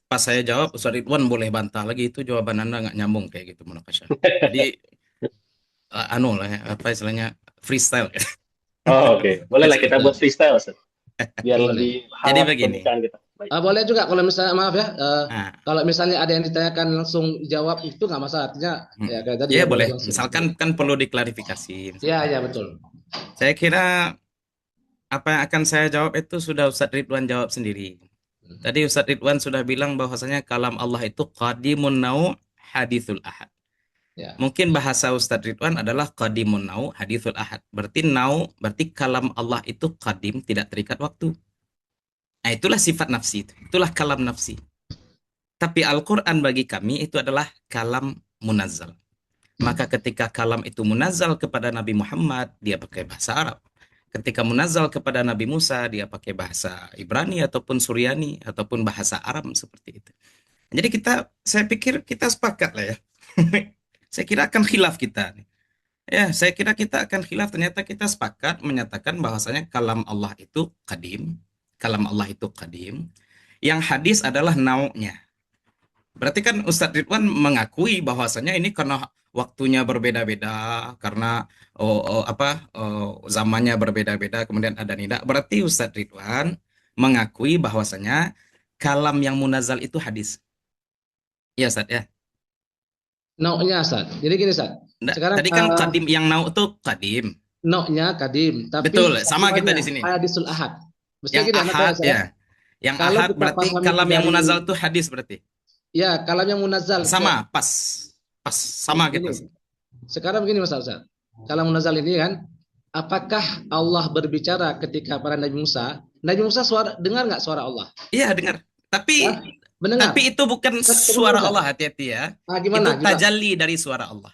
pas saya jawab Ustadz Ridwan boleh bantah lagi, itu jawaban Anda nggak nyambung kayak gitu munakasyah. Jadi anu lah ya, apa istilahnya, freestyle. Oh, oke. Bolehlah kita buat freestyle Ustadz. Biar Boleh. lebih Jadi hangat begini. pembicaraan kita. Baik. Boleh juga kalau misalnya, maaf ya, Nah, kalau misalnya ada yang ditanyakan langsung jawab itu nggak masalah, artinya ya kayak tadi ya ya, boleh. langsung. Misalkan kan perlu diklarifikasi. Ya betul. Saya kira apa yang akan saya jawab itu sudah Ustadz Ridwan jawab sendiri. Tadi Ustadz Ridwan sudah bilang bahwasanya kalam Allah itu qadimun nau' hadithul ahad. Ya. Mungkin bahasa Ustadz Ridwan adalah qadimun nau' hadithul ahad. Berarti nau, berarti kalam Allah itu qadim, tidak terikat waktu. Nah, itulah sifat nafsi itu. Itulah kalam nafsi. Tapi Al-Quran bagi kami itu adalah kalam munazzal. Maka ketika kalam itu munazzal kepada Nabi Muhammad, dia pakai bahasa Arab. Ketika munazzal kepada Nabi Musa, dia pakai bahasa Ibrani ataupun Suryani ataupun bahasa Aram seperti itu. Jadi saya pikir kita sepakat lah ya. Saya kira akan khilaf kita. Ya, saya kira kita akan khilaf. Ternyata kita sepakat menyatakan bahwasanya kalam Allah itu qadim. Kalam Allah itu qadim. Yang hadis adalah nau'nya. Berarti kan Ustadz Ridwan mengakui bahwasanya ini karena waktunya berbeda-beda, karena zamannya berbeda-beda, kemudian ada nida. Berarti Ustadz Ridwan mengakui bahwasanya kalam yang munazal itu hadis. Iya, Ustadz ya. Nau'nya Ustaz. Jadi gini Ustaz. Sekarang Tadi kan qadim, yang nau' itu qadim. Nau'nya qadim, tapi Betul, sama kita di sini. hadisul ahad. Yang ahad ya. Yang Kalau ahad kita berarti pahami kalam yang dari- munazal itu hadis berarti. Ya, kalam yang munazzal. Sama, pas sama Gini, gitu. Sekarang begini Mas Ustaz. Kalam munazzal ini kan, apakah Allah berbicara ketika para Nabi Musa? Nabi Musa dengar nggak suara Allah? Iya, dengar. Tapi Hah? Mendengar. Tapi itu bukan suara Allah, hati-hati ya. Gimana? Itu tajalli dari suara Allah.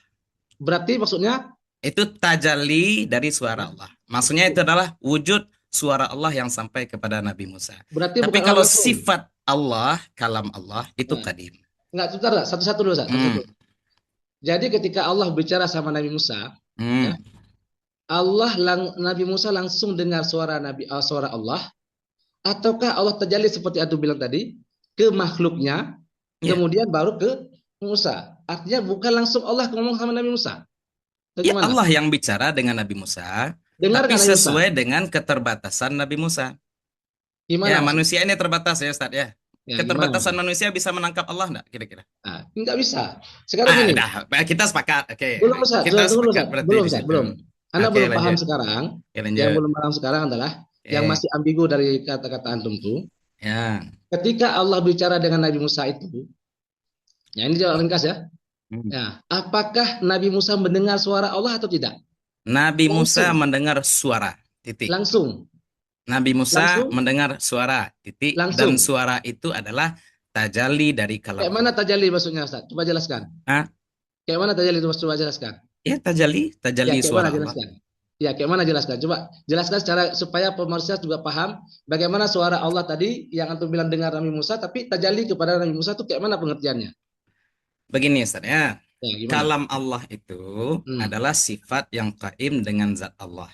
Berarti maksudnya Itu tajalli dari suara Allah. Maksudnya itu adalah wujud suara Allah yang sampai kepada Nabi Musa. berarti Tapi bukan kalau Allah langsung. sifat Allah, kalam Allah itu Nah. qadim. Enggak, sebentar, satu-satu dulu Ustaz. Satu-satu. Jadi ketika Allah bicara sama Nabi Musa, Hmm. Nabi Musa langsung dengar suara suara Allah, ataukah Allah terjalin seperti Atu bilang tadi ke makhluknya, Ya. kemudian baru ke Musa. Artinya bukan langsung Allah ngomong sama Nabi Musa. Ya, Bagaimana? Allah yang bicara dengan Nabi Musa, Dengar tapi nggak Nabi Musa? sesuai dengan keterbatasan Nabi Musa. Gimana? Ya, maksudnya? manusia ini terbatas ya, Ustaz ya. Ya, Keterbatasan gimana? manusia bisa menangkap Allah enggak kira-kira? Nggak bisa. Sekarang gini. Kita sepakat. Oke. Belum Ustaz, Kita dulu, sepakat Ustaz. berarti Belum di Ustaz, situ. belum. Anda Oke, belum paham lanjut. sekarang. Oke, lanjut. Yang belum paham sekarang adalah yang Oke. masih ambigu dari kata-kata antum tuh. Ya. Ketika Allah bicara dengan Nabi Musa itu, ya ini jawab ringkas ya. Hmm. Ya, apakah Nabi Musa mendengar suara Allah atau tidak? Nabi Musa Langsung. mendengar suara, titik. Langsung. Nabi Musa Langsung. mendengar suara, titik. Langsung. Dan suara itu adalah tajalli dari kalam. Kayak mana tajalli maksudnya Ustaz? Coba jelaskan. Hah? Kayak mana tajalli itu? Coba jelaskan. Ya, tajalli Ya, kayak suara mana Allah. jelaskan? Ya, kayak mana jelaskan? Coba jelaskan secara supaya pemirsa juga paham bagaimana suara Allah tadi yang antum bilang dengar Nabi Musa, tapi tajalli kepada Nabi Musa itu kayak mana pengertiannya? Begini Ustaz ya. Ya, gimana? Kalam Allah itu Hmm. adalah sifat yang qaim dengan zat Allah.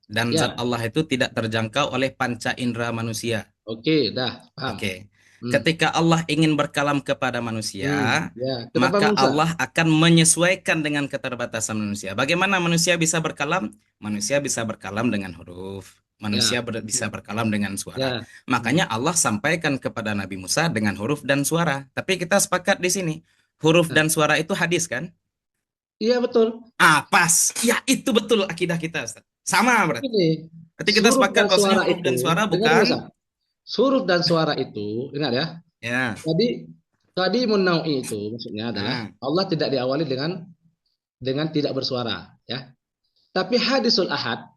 Dan Ya. zat Allah itu tidak terjangkau oleh panca indera manusia. Oke, dah paham. Oke. Hmm. Ketika Allah ingin berkalam kepada manusia, Ya, kenapa maka Musa? Allah akan menyesuaikan dengan keterbatasan manusia. Bagaimana manusia bisa berkalam? Manusia bisa berkalam dengan huruf. Manusia bisa berkalam dengan suara. Ya. Makanya Allah sampaikan kepada Nabi Musa dengan huruf dan suara. Tapi kita sepakat di sini. Huruf dan suara itu hadis kan? Iya betul. Pas. Ya, itu betul akidah kita, Ustaz. Sama berarti. Ini Berarti kita huruf sepakat dan bahwasanya suara huruf dan itu, suara dengar bukan. Ustaz. Huruf dan suara itu, ingat ya. Ya. Tadi munau'i itu maksudnya adalah Allah tidak diawali dengan tidak bersuara, ya. Tapi hadisul ahad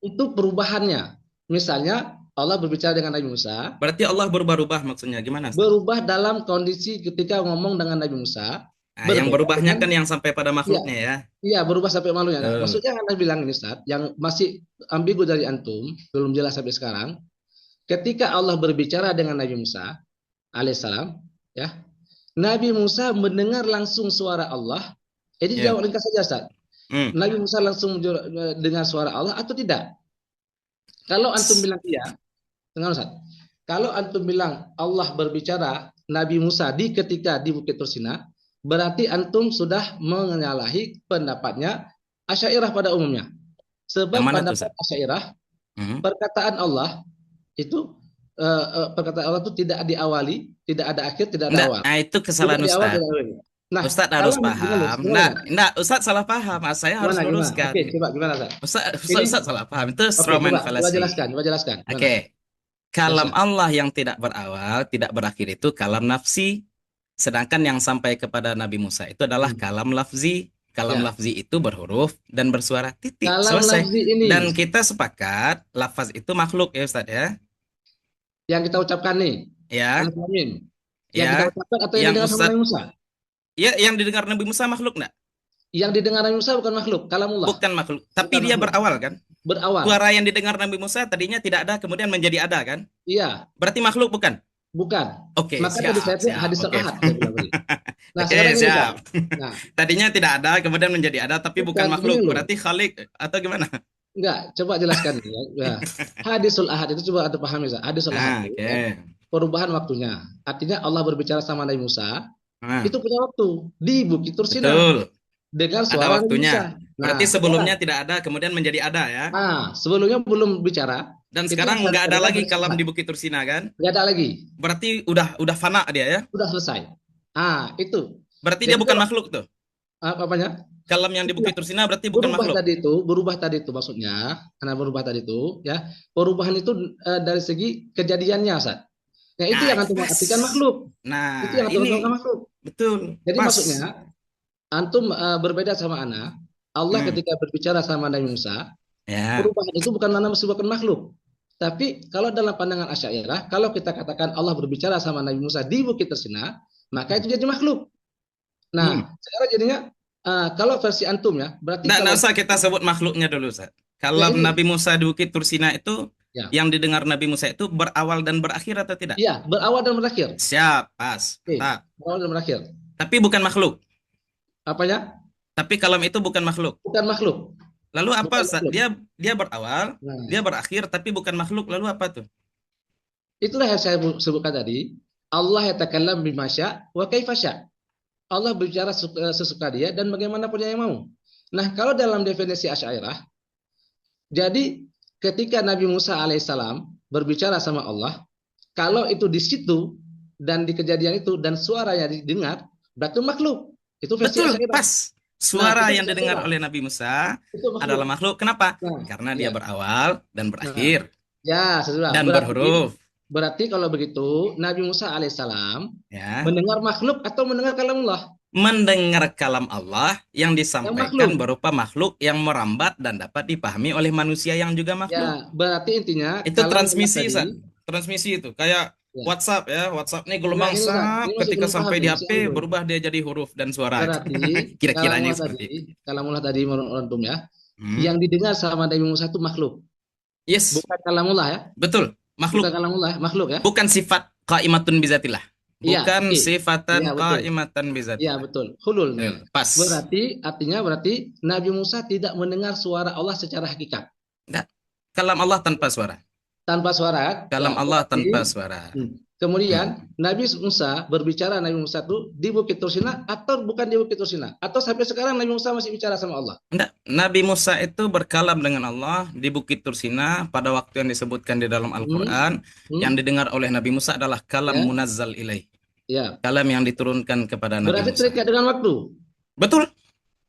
itu perubahannya. Misalnya Allah berbicara dengan Nabi Musa, Berarti Allah berubah-ubah maksudnya gimana, Ustaz? berubah dalam kondisi ketika ngomong dengan Nabi Musa. Nah, yang berbeda berubahnya dengan- kan yang sampai pada makhluknya ya. Iya, berubah sampai malunya. Nah, Betul. maksudnya yang Anda bilang ini, Ustaz, yang masih ambigu dari antum, belum jelas sampai sekarang. Ketika Allah berbicara dengan Nabi Musa alaihissalam, ya, Nabi Musa mendengar langsung suara Allah. Ini Ya. jawab ringkas saja, Ustaz. Nabi Musa langsung dengar suara Allah atau tidak? Kalau antum bilang iya, dengar Ustaz. Kalau antum bilang Allah berbicara Nabi Musa ketika di Bukit Tursina, berarti antum sudah menyalahi pendapatnya Asy'ariyah pada umumnya. Sebab Yang mana tuh, pendapat Ustaz? Asy'ariyah, perkataan Allah itu perkataan Allah itu tidak diawali, tidak ada akhir, tidak ada awal. Nah, itu kesalahan Tidak diawali, Ustaz. tidak awali. Nah, Ustadz harus kalau paham. Ustadz salah paham. Saya harus gimana? luruskan. Oke, coba gimana, Ustaz? Ustadz salah paham. Itu Oke, strawman coba fallacy. jelaskan. Oke. Kalam Jelaskan. Allah yang tidak berawal, tidak berakhir itu kalam nafsi. Sedangkan yang sampai kepada Nabi Musa itu adalah kalam lafzi. Kalam lafzi itu berhuruf dan bersuara, titik. Kalam Selesai. lafzi ini. Dan kita sepakat lafaz itu makhluk ya Ustadz ya. Yang kita ucapkan nih. Ya. Yang kita ucapkan atau yang didengar sama Nabi Musa? Ya, yang didengar Nabi Musa makhluk enggak? Yang didengar Nabi Musa bukan makhluk, kalamullah. Bukan makhluk, tapi dia berawal kan? Berawal. Suara yang didengar Nabi Musa tadinya tidak ada, kemudian menjadi ada kan? Iya. Berarti makhluk bukan? Bukan. Oke, maka siap, tadi saya siap, hadis oke. ahad. Nah, Oke, sekarang ini, siap. Nah, Tadinya tidak ada, kemudian menjadi ada, tapi bukan makhluk. gini loh. Berarti khalik atau gimana? Enggak, coba jelaskan ya. Hadisul ahad itu coba Anda pahami, Hadisul ahad. Oke. Perubahan waktunya. Artinya Allah berbicara sama Nabi Musa, itu punya waktu di Bukit Tursina. Betul. Dengan Ada suara waktunya. Nabi Musa. Berarti sebelumnya tidak ada, kemudian menjadi ada ya. Sebelumnya belum bicara. Dan itu sekarang nggak ada adalah lagi hadisul kalam ahad. di Bukit Tursina kan? Nggak ada lagi. Berarti udah fana dia ya? Udah selesai. Itu. Berarti Jadi dia bukan kalau- makhluk tuh. Apanya? Kalam yang di Bukit Tursina berarti bukan makhluk. Berubah tadi itu maksudnya, karena berubah tadi itu ya, perubahan itu dari segi kejadiannya, Ustaz. Nah, itu yang antum artikan makhluk. Nah, Itu yang antum ini artikan makhluk. betul. Jadi Pas. maksudnya antum berbeda sama ana. Allah ketika berbicara sama Nabi Musa, Ya. perubahan itu bukan mana bukan makhluk. Tapi kalau dalam pandangan Asy'ariyah, kalau kita katakan Allah berbicara sama Nabi Musa di Bukit Tursina, maka itu jadi makhluk. Nah, sekarang jadinya kalau versi antum ya, berarti Nggak usah kita sebut makhluknya dulu, Ustaz. Kalam Nabi Musa di Bukit Tursina itu, yang didengar Nabi Musa itu berawal dan berakhir atau tidak? Iya, berawal dan berakhir. Siap, pas. Mantap. Berawal dan berakhir. Tapi bukan makhluk. Apanya? Tapi kalam itu bukan makhluk. Bukan makhluk. Lalu apa, Bukan Ustaz? makhluk. Dia berawal, dia berakhir, tapi bukan makhluk. Lalu apa tuh? Itulah yang saya sebutkan tadi. Allah yatakallam bima sya' wa kaifa sya'. Allah berbicara sesuka dia dan bagaimanapun dia yang mau. Nah, kalau dalam definisi Asy'ariyah, jadi ketika Nabi Musa alaihissalam berbicara sama Allah, kalau itu di situ dan di kejadian itu dan suaranya didengar, berarti makhluk. Itu versi Betul, Asy'ariyah. pas. Suara itu yang didengar Asy'ariyah. oleh Nabi Musa Itu makhluk. adalah makhluk. Kenapa? Nah, Karena dia berawal dan berakhir. Ya, sesuai. Dan berhuruf. Berarti kalau begitu Nabi Musa alaihissalam Ya. mendengar makhluk atau mendengar kalamullah? Mendengar kalam Allah yang disampaikan makhluk. berupa makhluk yang merambat dan dapat dipahami oleh manusia yang juga makhluk. Ya, berarti intinya Itu kalamullah transmisi, tadi- Ustaz. Transmisi itu kayak Ya. WhatsApp ya. WhatsApp nih gelombang Nah, ini, Ustaz, sap, ini masih ketika belum sampai paham di ya, HP masih belum. berubah dia jadi huruf dan suara. Berarti Kira-kiranya kalamullah seperti itu. kalamullah tadi menurut antum ya. Hmm. Yang didengar sama Nabi Musa itu makhluk. Yes, Bukan kalamullah ya. betul. Makhluk. Bukan kalamullah, makhluk ya. Bukan sifat qaimatun bizatillah. Iya, Bukan oke. sifatan Iya, betul. qaimatan Iya, bizatillah. betul. Hulul. Betul, Pas. Artinya Nabi Musa tidak mendengar suara Allah secara hakikat. Nggak. Kalam Allah tanpa suara. Tanpa suara. Kalam Ya, Allah berarti- tanpa suara. Kemudian Nabi Musa berbicara Nabi Musa itu di Bukit Tursina atau bukan di Bukit Tursina? Atau sampai sekarang Nabi Musa masih bicara sama Allah? Enggak, Nabi Musa itu berkalam dengan Allah di Bukit Tursina pada waktu yang disebutkan di dalam Al-Quran. Yang didengar oleh Nabi Musa adalah kalam Ya. munazzal ilaih. Ya. Kalam yang diturunkan kepada Nabi Berarti Musa. terikat dengan waktu. Betul,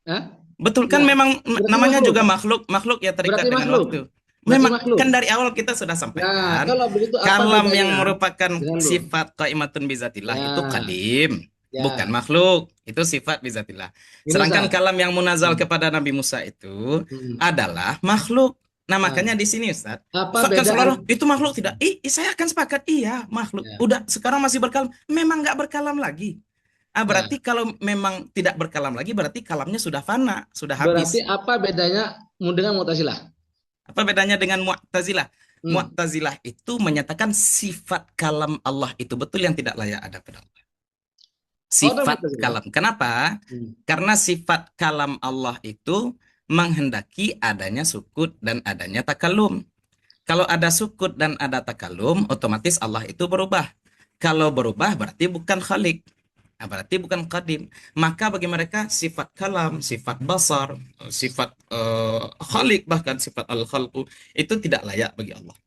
Hah? betul kan Ya. memang Berarti namanya makhluk. juga makhluk ya terikat Berarti dengan makhluk. waktu. Berarti Memang makhluk. kan dari awal kita sudah Nah, sampaikan. kalau begitu apa Kalam bedanya? yang merupakan Dengar dulu. sifat qaimatun bizatillah Ya. itu kalim, Ya. bukan makhluk. Itu sifat bizatillah. Gini, Sedangkan Ustaz. kalam yang munazal kepada Nabi Musa itu Hmm. adalah makhluk. Nah, makanya di sini Ustaz, Apa Ustaz kan beda? selalu itu makhluk tidak? Saya akan sepakat, iya makhluk. Ya. Udah sekarang masih berkalam, memang nggak berkalam lagi. Berarti kalau memang tidak berkalam lagi, berarti kalamnya sudah fana, sudah habis. Berarti apa bedanya dengan Mu'tazilah? Apa bedanya dengan Mu'tazilah? Hmm. Mu'tazilah itu menyatakan sifat kalam Allah itu betul yang tidak layak ada pada Allah. Sifat Mu'tazilah. kalam. Kenapa? Karena sifat kalam Allah itu menghendaki adanya sukut dan adanya takalum. Kalau ada sukut dan ada takalum, otomatis Allah itu berubah. Kalau berubah berarti bukan khalik. Berarti bukan qadim. Maka bagi mereka sifat kalam, sifat basar, sifat khalik, bahkan sifat al-khalqu itu tidak layak bagi Allah.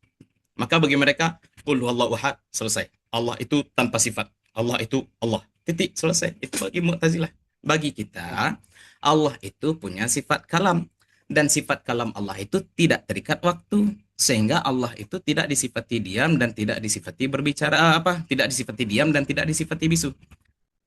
Maka bagi mereka qul huwallahu ahad, selesai. Allah itu tanpa sifat. Allah itu Allah. Titik, selesai. Itu bagi Mu'tazilah. Bagi kita, Allah itu punya sifat kalam, dan sifat kalam Allah itu tidak terikat waktu, sehingga Allah itu tidak disifati diam dan tidak disifati berbicara tidak disifati diam dan tidak disifati bisu.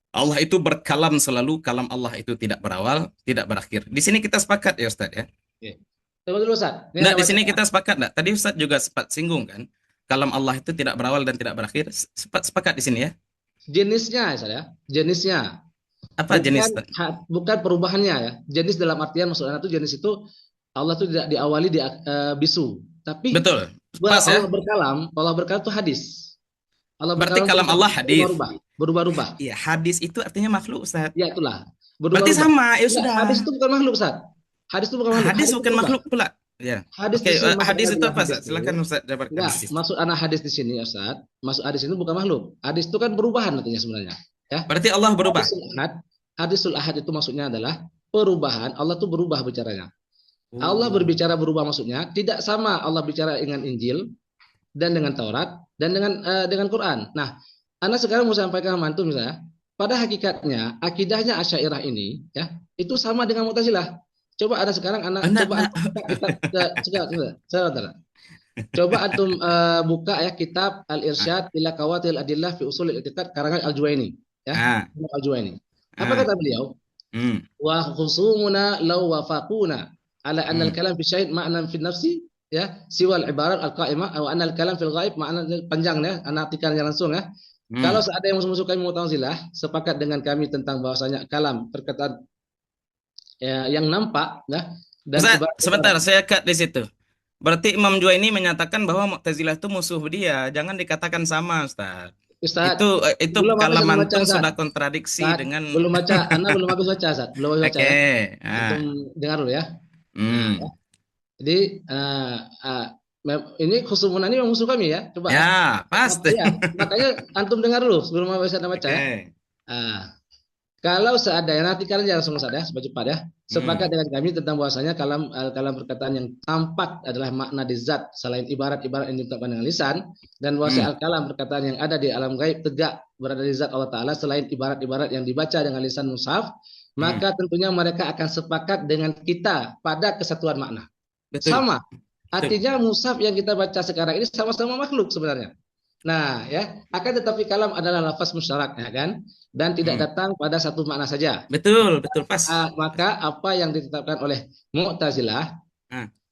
Allah itu berkalam selalu, kalam Allah itu tidak berawal, tidak berakhir. Di sini kita sepakat ya Ustaz ya? Oke. Tunggu dulu Ustaz. Nah, di sini kita sepakat enggak? Tadi Ustaz juga sempat singgung kan? Kalam Allah itu tidak berawal dan tidak berakhir. Sepakat di sini ya? Jenisnya Ustaz ya. Jenisnya. Apa jenis? Bukan perubahannya ya. Jenis dalam artian maksudnya itu jenis itu Allah itu tidak diawali di bisu. Tapi betul. Pas ya? Allah berkalam itu hadis. Allah berarti kalam Allah hadis. Berubah-ubah. Iya, hadis itu artinya makhluk, Ustaz. Ya, itulah. Berarti sama, ya sudah. Hadis itu bukan makhluk, Ustaz. Hadis itu bukan makhluk. Hadis bukan makhluk pula. Ya. Hadis hadis itu apa, Ustaz? Silakan Ustaz jabarkan. Maksud anak hadis di sini, Ustaz. Maksud hadis itu bukan makhluk. Hadis itu kan perubahan artinya sebenarnya, ya. Berarti Allah berubah. Hadisul ahad itu maksudnya adalah perubahan. Allah itu berubah bicaranya. Allah berbicara berubah maksudnya tidak sama Allah bicara dengan Injil dan dengan Taurat dan dengan Quran. Nah, Anda sekarang mau sampaikan mantu misalnya, pada hakikatnya akidahnya Asy'ariyah ini ya, itu sama dengan Mu'tazilah. Coba Anda sekarang coba antum buka ya kitab Al-Irsyad ila Qawatil Adillah fi Ushul I'tiqad karangan Al-Juwaini ya. Al-Juwaini. Apa kata beliau? Wa khusumuna law wafaquna ala anna al-kalam fi syait ma'nan fi nafsi ya siwal ibarat al-qa'imah wa anna al-kalam fil ghaib ma'nan panjang ya, artikannya langsung ya. Kalau ada yang musuh-musuh kami Mu'tazilah sepakat dengan kami tentang bahwasanya kalam perkataan yang nampak ya, dan sebentar saya cut di situ. Berarti Imam Juwaini menyatakan bahwa Mu'tazilah itu musuh dia, jangan dikatakan sama, Ustaz. Itu kalau mantung sudah kontradiksi dengan belum baca, Anda belum habis baca, Ustaz. Belum habis baca. Oke. Dengar dulu ya. Jadi ini khusumun ini musuh kami ya. Coba. Ya, pasti. Ya, makanya antum dengar dulu sebelum bisa baca ya. Kalau seandainya nanti kalian langsung saja cepat ya. Sepakat dengan kami tentang bahwasanya kalam perkataan yang tampak adalah makna di zat selain ibarat-ibarat yang diucapkan dengan lisan, dan bahwasanya kalam perkataan yang ada di alam gaib tegak berada di zat Allah Taala selain ibarat-ibarat yang dibaca dengan lisan mushaf, maka tentunya mereka akan sepakat dengan kita pada kesatuan makna. Betul. Sama. Artinya mushaf yang kita baca sekarang ini sama-sama makhluk sebenarnya. Nah, ya, akan tetapi kalam adalah lafaz musyarak ya kan, dan tidak datang pada satu makna saja. Betul pas. Maka apa yang ditetapkan oleh Mu'tazilah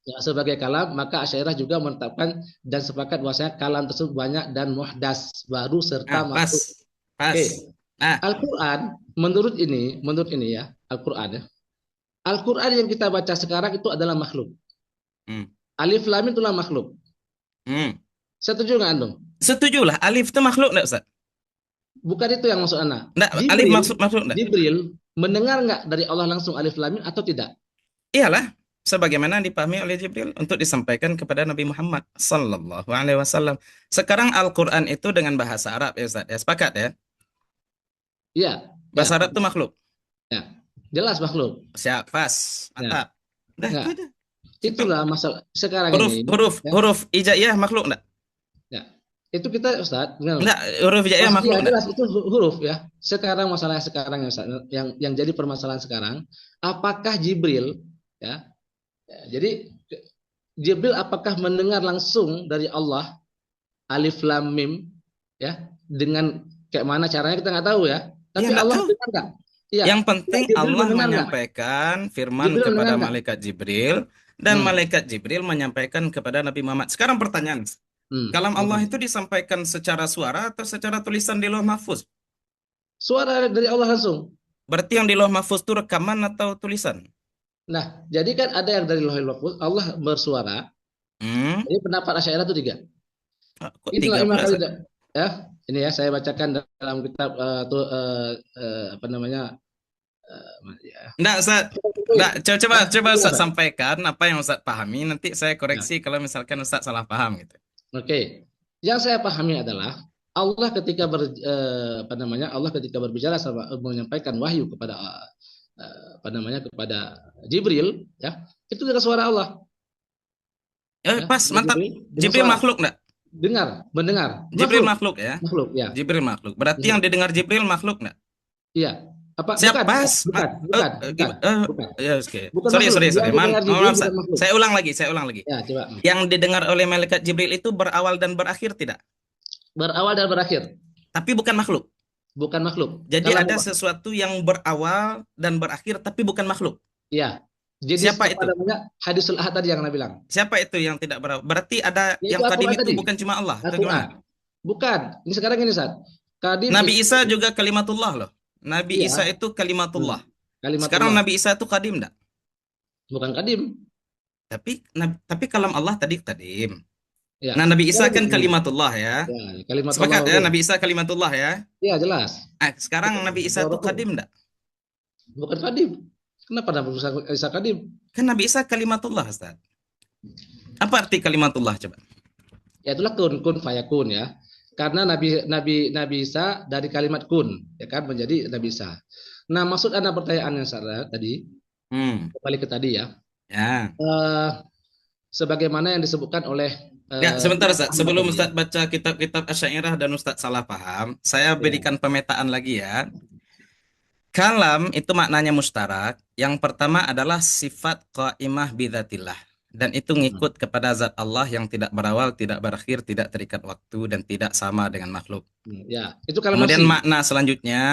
ya, sebagai kalam, maka Asy'ariyah juga menetapkan dan sepakat bahwasanya kalam tersebut banyak dan muhdas, baru serta makhluk. Pas. Al-Qur'an menurut ini ya, Al-Qur'an ya. Al-Qur'an yang kita baca sekarang itu adalah makhluk. Alif lam itulah makhluk. Setuju nggak antum? Setujulah, alif itu makhluk enggak, Ustaz? Bukan itu yang maksud Anda. Alif makhluk enggak? Jibril mendengar nggak dari Allah langsung alif lam mim atau tidak? Iyalah, sebagaimana dipahami oleh Jibril untuk disampaikan kepada Nabi Muhammad sallallahu alaihi wasallam. Sekarang Al-Qur'an itu dengan bahasa Arab ya, Ustaz. Ya, sepakat ya? Iya. Bahasa Arab itu makhluk. Ya. Jelas makhluk. Siap, pas. Mantap. Itulah masalah sekarang ini. Huruf hijaiyah makhluk enggak? Ya. Itu kita Ustaz, enggak, huruf hijaiyah makhluk enggak? Jelas itu huruf ya. Sekarang masalah sekarang ya Ustaz, yang jadi permasalahan sekarang, apakah Jibril ya. Jadi Jibril apakah mendengar langsung dari Allah alif lam mim ya, dengan kayak mana caranya kita nggak tahu ya. Tapi ya, Allah dengar enggak? Ya. Yang penting Allah menyampaikan firman kepada malaikat Jibril, dan malaikat Jibril menyampaikan kepada Nabi Muhammad. Sekarang pertanyaan, kalam Allah itu disampaikan secara suara atau secara tulisan di Lauh Mahfuz? Suara dari Allah langsung. Berarti yang di Lauh Mahfuz itu rekaman atau tulisan? Nah, jadi kan ada yang dari Lauh Mahfuz Allah bersuara. Ini pendapat Asy'ariyah itu 3. Kok 3 ya. Ini ya saya bacakan dalam kitab Ya. Enggak, Ustaz. Enggak, coba Ya, Ustaz Pak. sampaikan apa yang Ustaz pahami, nanti saya Ya. koreksi kalau misalkan Ustaz salah paham gitu. Oke, yang saya pahami adalah Allah ketika Allah ketika berbicara sama menyampaikan wahyu kepada kepada Jibril, ya itu dengan suara Allah, ya Pas, mantap. dengan Jibril suara makhluk enggak? mendengar Jibril makhluk ya. makhluk ya. Jibril makhluk. Berarti Mhm. yang didengar Jibril makhluk enggak? Iya. Siap, Bukan, pas. bukan. Ya, oke. Bukan Sorry. makhluk. Yang Maaf, didengar Jibril maaf, bukan Ustaz. makhluk. Saya ulang lagi. Ya, coba. Yang didengar oleh malaikat Jibril itu berawal dan berakhir tidak? Berawal dan berakhir, Tapi bukan makhluk. bukan makhluk. Jadi Kalau ada sesuatu yang berawal dan berakhir tapi bukan makhluk. ya. Jadi Siapa itu? namanya hadisul ahad tadi yang Anda bilang. Siapa itu yang tidak berawal? Berarti ada Yaitu yang kadim Al-Quran itu tadi. bukan cuma Allah. Atau Al-Quran. gimana? Bukan. Ini sekarang ini, Ustaz. Kadim Nabi itu Isa juga kalimatullah loh. Nabi Iya. Isa itu kalimatullah. kalimat Sekarang Allah. Nabi Isa itu kadim enggak? Bukan kadim. Tapi kalam Allah tadi kadim. Ya. Nah, Nabi Isa kan Kadim. kalimatullah ya. Ya, kalimat Sepakat Allah. ya, Nabi Isa kalimatullah ya. Ya, jelas. Sekarang Nabi Isa itu kadim enggak? Bukan kadim. Kenapa Nabi Isa kadim? Kan Nabi Isa kalimatullah, Ustaz. Apa arti kalimatullah coba? Ya, itulah kun fayakun ya. Karena Nabi Isa dari kalimat kun, ya kan, menjadi Nabi Isa. Nah, maksud Anda pertanyaan yang salah tadi, kembali ke tadi ya. Ya. Sebagaimana yang disebutkan oleh Ya, sebentar Ustaz. Sebelum tadi, Ustaz baca kitab-kitab Asy'ariyah dan Ustaz salah paham, saya berikan pemetaan lagi ya. Kalam itu maknanya mustarak. Yang pertama adalah sifat qaimah bidzatillah. Dan itu ngikut kepada zat Allah yang tidak berawal, tidak berakhir, tidak terikat waktu, dan tidak sama dengan makhluk. Ya, itu kalam Kemudian nafsi. makna selanjutnya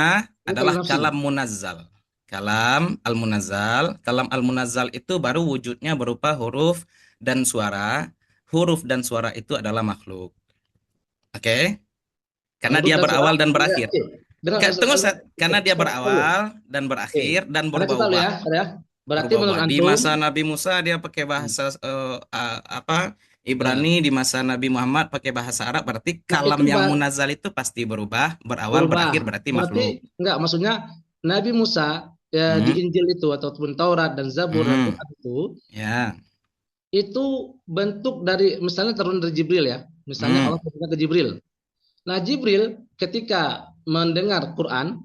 Itu adalah kalam nafsi. kalam munazzal. Kalam al-munazzal. Kalam al-munazzal itu baru wujudnya berupa huruf dan suara. Huruf dan suara itu adalah makhluk. Oke? Karena Huruf dia dan berawal suara. dan berakhir. Tunggu, Ustaz. Karena dia Oke. berawal dan berakhir dan Karena kita lihat berubah-ubah. ya. Berarti menurut Di antum masa Nabi Musa dia pakai bahasa Ibrani, di masa Nabi Muhammad pakai bahasa Arab, berarti kalam itu yang Pak, munazzal itu pasti berawal, berakhir, berarti makhluk. enggak, maksudnya Nabi Musa ya, di Injil itu ataupun Taurat dan Zabur dan Quran Ya. itu bentuk dari misalnya turun dari Jibril ya. Misalnya Allah berkata ke Jibril. Nah, Jibril ketika mendengar Quran,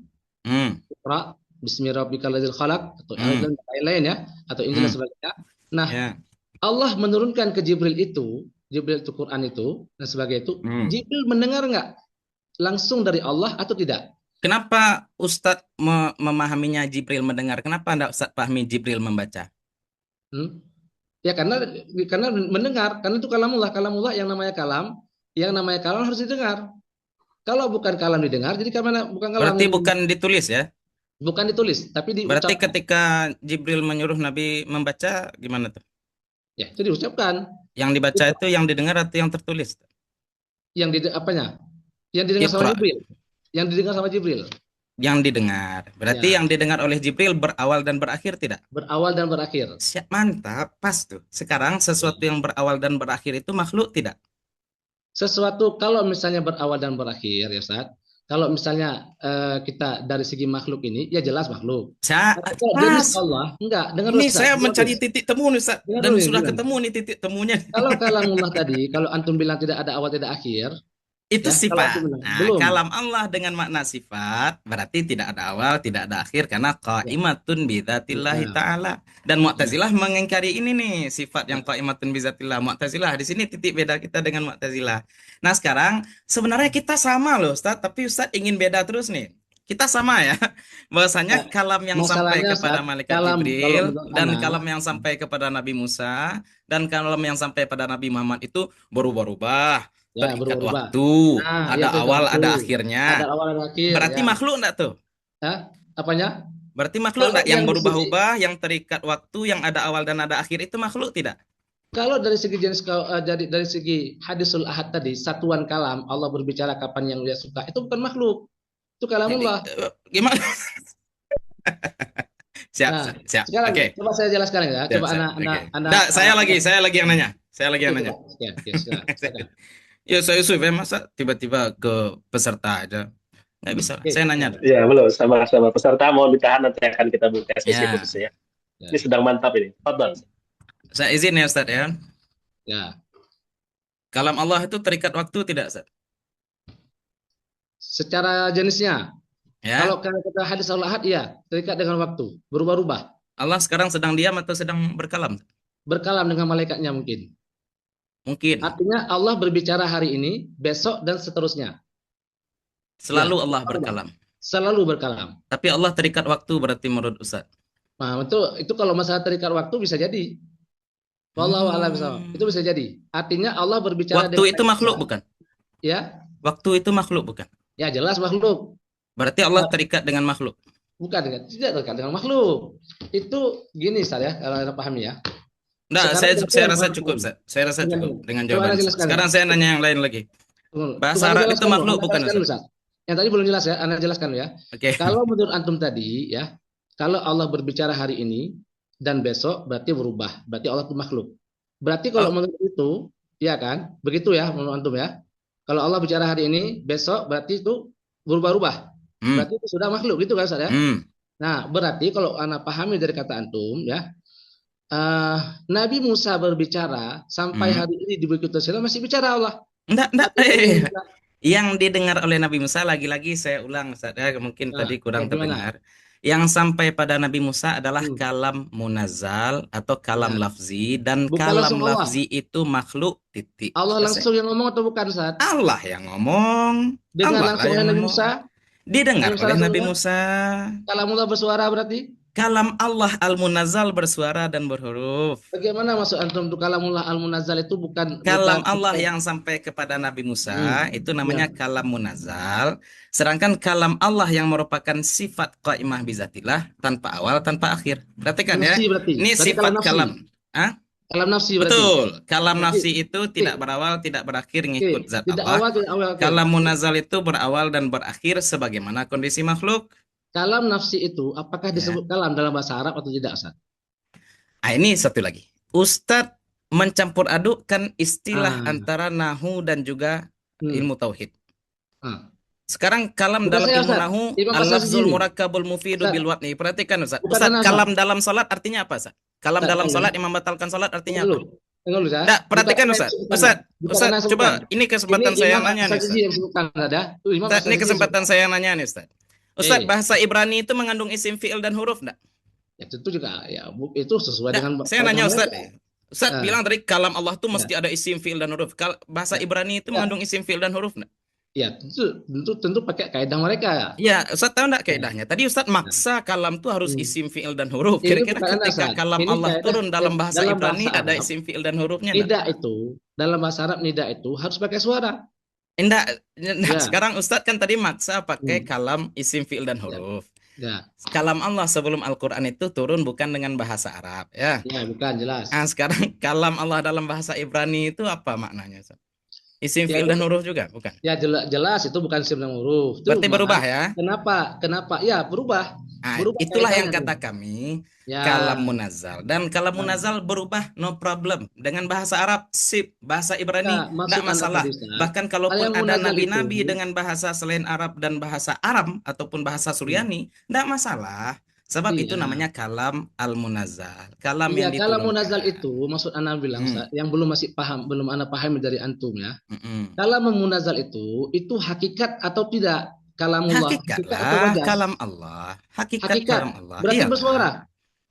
Iqra bismi rabbikal ladzil khalaq atau dan lain-lain ya, atau Injil dan sebagainya. Nah, Allah menurunkan ke Jibril itu Quran itu dan sebagainya itu. Jibril mendengar enggak langsung dari Allah atau tidak? Kenapa Ustadz memahaminya Jibril mendengar? Kenapa enggak Ustadz pahami Jibril membaca? Ya karena mendengar, karena itu kalamullah yang namanya kalam harus didengar. Kalau bukan kalam didengar, jadi bukan kalam. Berarti bukan ditulis ya? Bukan ditulis, tapi diucapkan. Berarti ketika Jibril menyuruh Nabi membaca, gimana tuh? Ya, itu diucapkan. Yang dibaca itu yang didengar atau yang tertulis? Yang apanya? Yang didengar sama Jibril. Yang didengar sama Jibril. Yang didengar. Berarti yang didengar oleh Jibril berawal dan berakhir tidak? Berawal dan berakhir. Siap, mantap, pas tuh. Sekarang sesuatu yang berawal dan berakhir itu makhluk tidak? Sesuatu kalau misalnya berawal dan berakhir ya Ustaz. Kalau misalnya kita dari segi makhluk ini ya jelas makhluk. Jenis Allah enggak. Dengar ini Ustaz, saya mencari titik temu Ustaz dan sudah ketemu nih titik temunya. Kalau kalamullah tadi, kalau antum bilang tidak ada awal tidak akhir, itu ya, sifat. Belum. Kalam Allah dengan makna sifat berarti tidak ada awal, tidak ada akhir karena qaimatun bidzatillahi ta'ala. Dan Mu'tazilah mengingkari ini nih, sifat yang qaimatun bizatillah. Mu'tazilah di sini titik beda kita dengan Mu'tazilah. Nah, sekarang sebenarnya kita sama loh, Ustaz, tapi Ustaz ingin beda terus nih. Kita sama ya. Bahwasanya kalam yang sampai kepada malaikat Jibril dan kalam yang sampai kepada Nabi Musa dan kalam yang sampai pada Nabi Muhammad itu berubah-ubah. Terikat waktu, ada awal, ada akhirnya. Ada awal, ada akhir. Berarti makhluk enggak tuh? Apanya? Berarti makhluk enggak yang berubah-ubah, yang terikat waktu, yang ada awal dan ada akhir itu makhluk tidak? Kalau dari segi jenis dari segi hadisul ahad tadi, satuan kalam, Allah berbicara kapan yang dia suka, itu bukan makhluk. Itu kalamullah. Gimana? Siap. Sekarang coba saya jelaskan ya. Coba Anda saya lagi yang nanya. Ya, saya Yusuf, masa tiba-tiba ke peserta aja. Nggak bisa. Oke. Saya nanya. Ya, belum. Sama-sama. Peserta mohon ditahan, nanti akan kita buka sesi Ya, khusus ya. Ya. Ini sedang mantap ini. Fadal. saya izin ya Ustaz ya. Ya. Kalam Allah itu terikat waktu tidak, Ustaz? Secara jenisnya, Ya. kalau kata hadis al-ahad, iya, terikat dengan waktu, berubah-ubah. Allah sekarang sedang diam atau sedang berkalam? Berkalam dengan malaikatnya mungkin. Mungkin. Artinya Allah berbicara hari ini, besok, dan seterusnya. Selalu Ya, Allah berubah. berkalam. Selalu berkalam. Tapi Allah terikat waktu berarti menurut Ustaz. Nah, itu kalau masalah terikat waktu bisa jadi. Wallahu a'lam bishawab. Itu bisa jadi. Artinya Allah berbicara Waktu itu makhluk bukan? Ya, Waktu itu makhluk bukan? ya jelas makhluk. Berarti Allah terikat dengan makhluk. Bukan, tidak terikat dengan makhluk. Itu gini, Ustaz ya, kalau Anda pahami ya. Nah, Sekarang saya rasa kita- cukup, Ustaz. Saya rasa Dengan- cukup dengan Coba jawaban. Anda jelaskan. Sekarang saya nanya yang lain lagi. Tunggu. Bahasa Coba Anda Arab itu jelaskan makhluk dulu. bukan, Anda jelaskan Ustaz? dulu, Ustaz. Yang tadi belum jelas ya, Anda jelaskan ya. Oke. Kalau menurut antum tadi ya, kalau Allah berbicara hari ini dan besok berarti berubah, berarti Allah itu makhluk. Berarti kalau menurut itu, ya kan, begitu ya menurut antum ya. Kalau Allah bicara hari ini, besok berarti itu berubah-ubah. Berarti itu sudah makhluk gitu kan, Ustaz ya. Nah, berarti kalau Anda pahami dari kata antum ya, Nabi Musa berbicara sampai hari ini di Bukit Tursila masih bicara Allah. Enggak. Yang didengar oleh Nabi Musa, lagi-lagi saya ulang, Ustaz ya, mungkin tadi kurang terdengar. Yang sampai pada Nabi Musa adalah kalam munazzal atau kalam lafzi, dan Bukan kalam langsung Allah. lafzi itu makhluk, titik. Allah Selesai. langsung yang ngomong atau bukan, Ustaz? Allah yang ngomong. Dengar Allah langsung lah oleh yang Nabi ngomong. Musa. Didengar Nabi Musa oleh langsung Nabi ya? Musa. Kalamullah bersuara berarti? Kalam Allah al-munazzal bersuara dan berhuruf. Bagaimana maksud antum itu kalamullah al-munazzal itu bukan Kalam bukan- Allah yang sampai kepada Nabi Musa itu namanya kalam munazzal. Sedangkan kalam Allah yang merupakan sifat qaimah bizatillah, tanpa awal, tanpa akhir. Perhatikan ya. Nafsi berarti. Ini Berarti sifat nafsi. kalam. Hah? Kalam nafsi berarti. Betul. Kalam Berarti- nafsi itu tidak berawal, tidak berakhir, ngikut zat Tidak Allah. awal, tidak awal. Oke. Kalam munazzal itu berawal dan berakhir sebagaimana kondisi makhluk. Kalam nafsi itu apakah Ya. disebut kalam dalam bahasa Arab atau tidak, Ustaz? Ah, ini satu lagi. Ustadz mencampur adukkan istilah Ah. antara nahu dan juga ilmu tauhid. Ah. Sekarang kalam Bukan dalam saya, ilmu Ustaz. nahu Imam Pasal al-lafzul segini. murakkabul mufidu Ustaz. bil watni. Perhatikan Ustaz. Bukan Ustaz, Ustaz. kalam dalam salat artinya apa, Ustaz? Kalam Ustaz, dalam tanya. salat yang membatalkan salat artinya Tunggu apa? dulu. Tunggu dulu, Ustaz. Nggak, perhatikan Bukan Ustaz. saya sebutkan. Ustaz, Bukan Ustaz, saya coba sebutkan. ini kesempatan saya Imam nanya nih, As-Sajidi Ustaz. yang sebutkan ada. Tuh, Imam Ustaz, ini As-Sajidi kesempatan saya nanya nih, Ustaz. Ustaz, Eh. bahasa Ibrani itu mengandung isim fi'il dan huruf enggak? Ya, itu juga ya itu sesuai dengan Saya nanya Ustaz. mereka. Ustaz Ah. bilang tadi kalam Allah itu mesti ada isim fi'il dan huruf. Bahasa Ibrani itu mengandung isim fi'il dan huruf enggak? Ya, tentu pakai kaidah mereka. Ya, Ustaz tahu enggak kaidahnya? Tadi Ustaz maksa kalam itu harus isim fi'il dan huruf. Ini Kira-kira bukan ketika Ustaz. kalam Ini Allah kaidah turun dalam bahasa dalam Ibrani bahasa ada Arab. isim fi'il dan hurufnya enggak? Nida itu dalam bahasa Arab nida itu harus pakai suara. Enggak. Ya. Sekarang Ustaz kan tadi maksa pakai kalam isim fi'il dan huruf. Ya, Kalam Allah sebelum Al-Qur'an itu turun bukan dengan bahasa Arab, ya. ya bukan jelas. Nah, sekarang kalam Allah dalam bahasa Ibrani itu apa maknanya, Ustaz? Isim Ya, fi'il dan huruf juga, bukan? Ya jelas itu bukan isim dan huruf. Itu Berarti malah- berubah ya? Kenapa? Ya berubah. Nah, Berubah itulah yang kaidahnya kata kami Ya. kalam munazzal. Dan kalam munazzal berubah no problem. Dengan bahasa Arab sip, bahasa Ibrani Nah, maksud enggak Anda masalah. tadi, Ustaz, Bahkan kalaupun yang ada munazzal nabi-nabi itu- dengan bahasa selain Arab dan bahasa Aram ataupun bahasa Suryani, enggak masalah. Sebab itu Iya. namanya kalam al-munazzal. Kalam Iya, yang kalau diturunkan. munazal itu maksud Anda bilang Ustaz, yang belum Anda pahami dari antum ya. Mm-mm. Kalau munazal itu hakikat atau tidak? Kalamullah Hakikat atau lah majaz? kalam Allah. Hakikat Hakikat. kalam Allah. Berarti Iya. bersuara.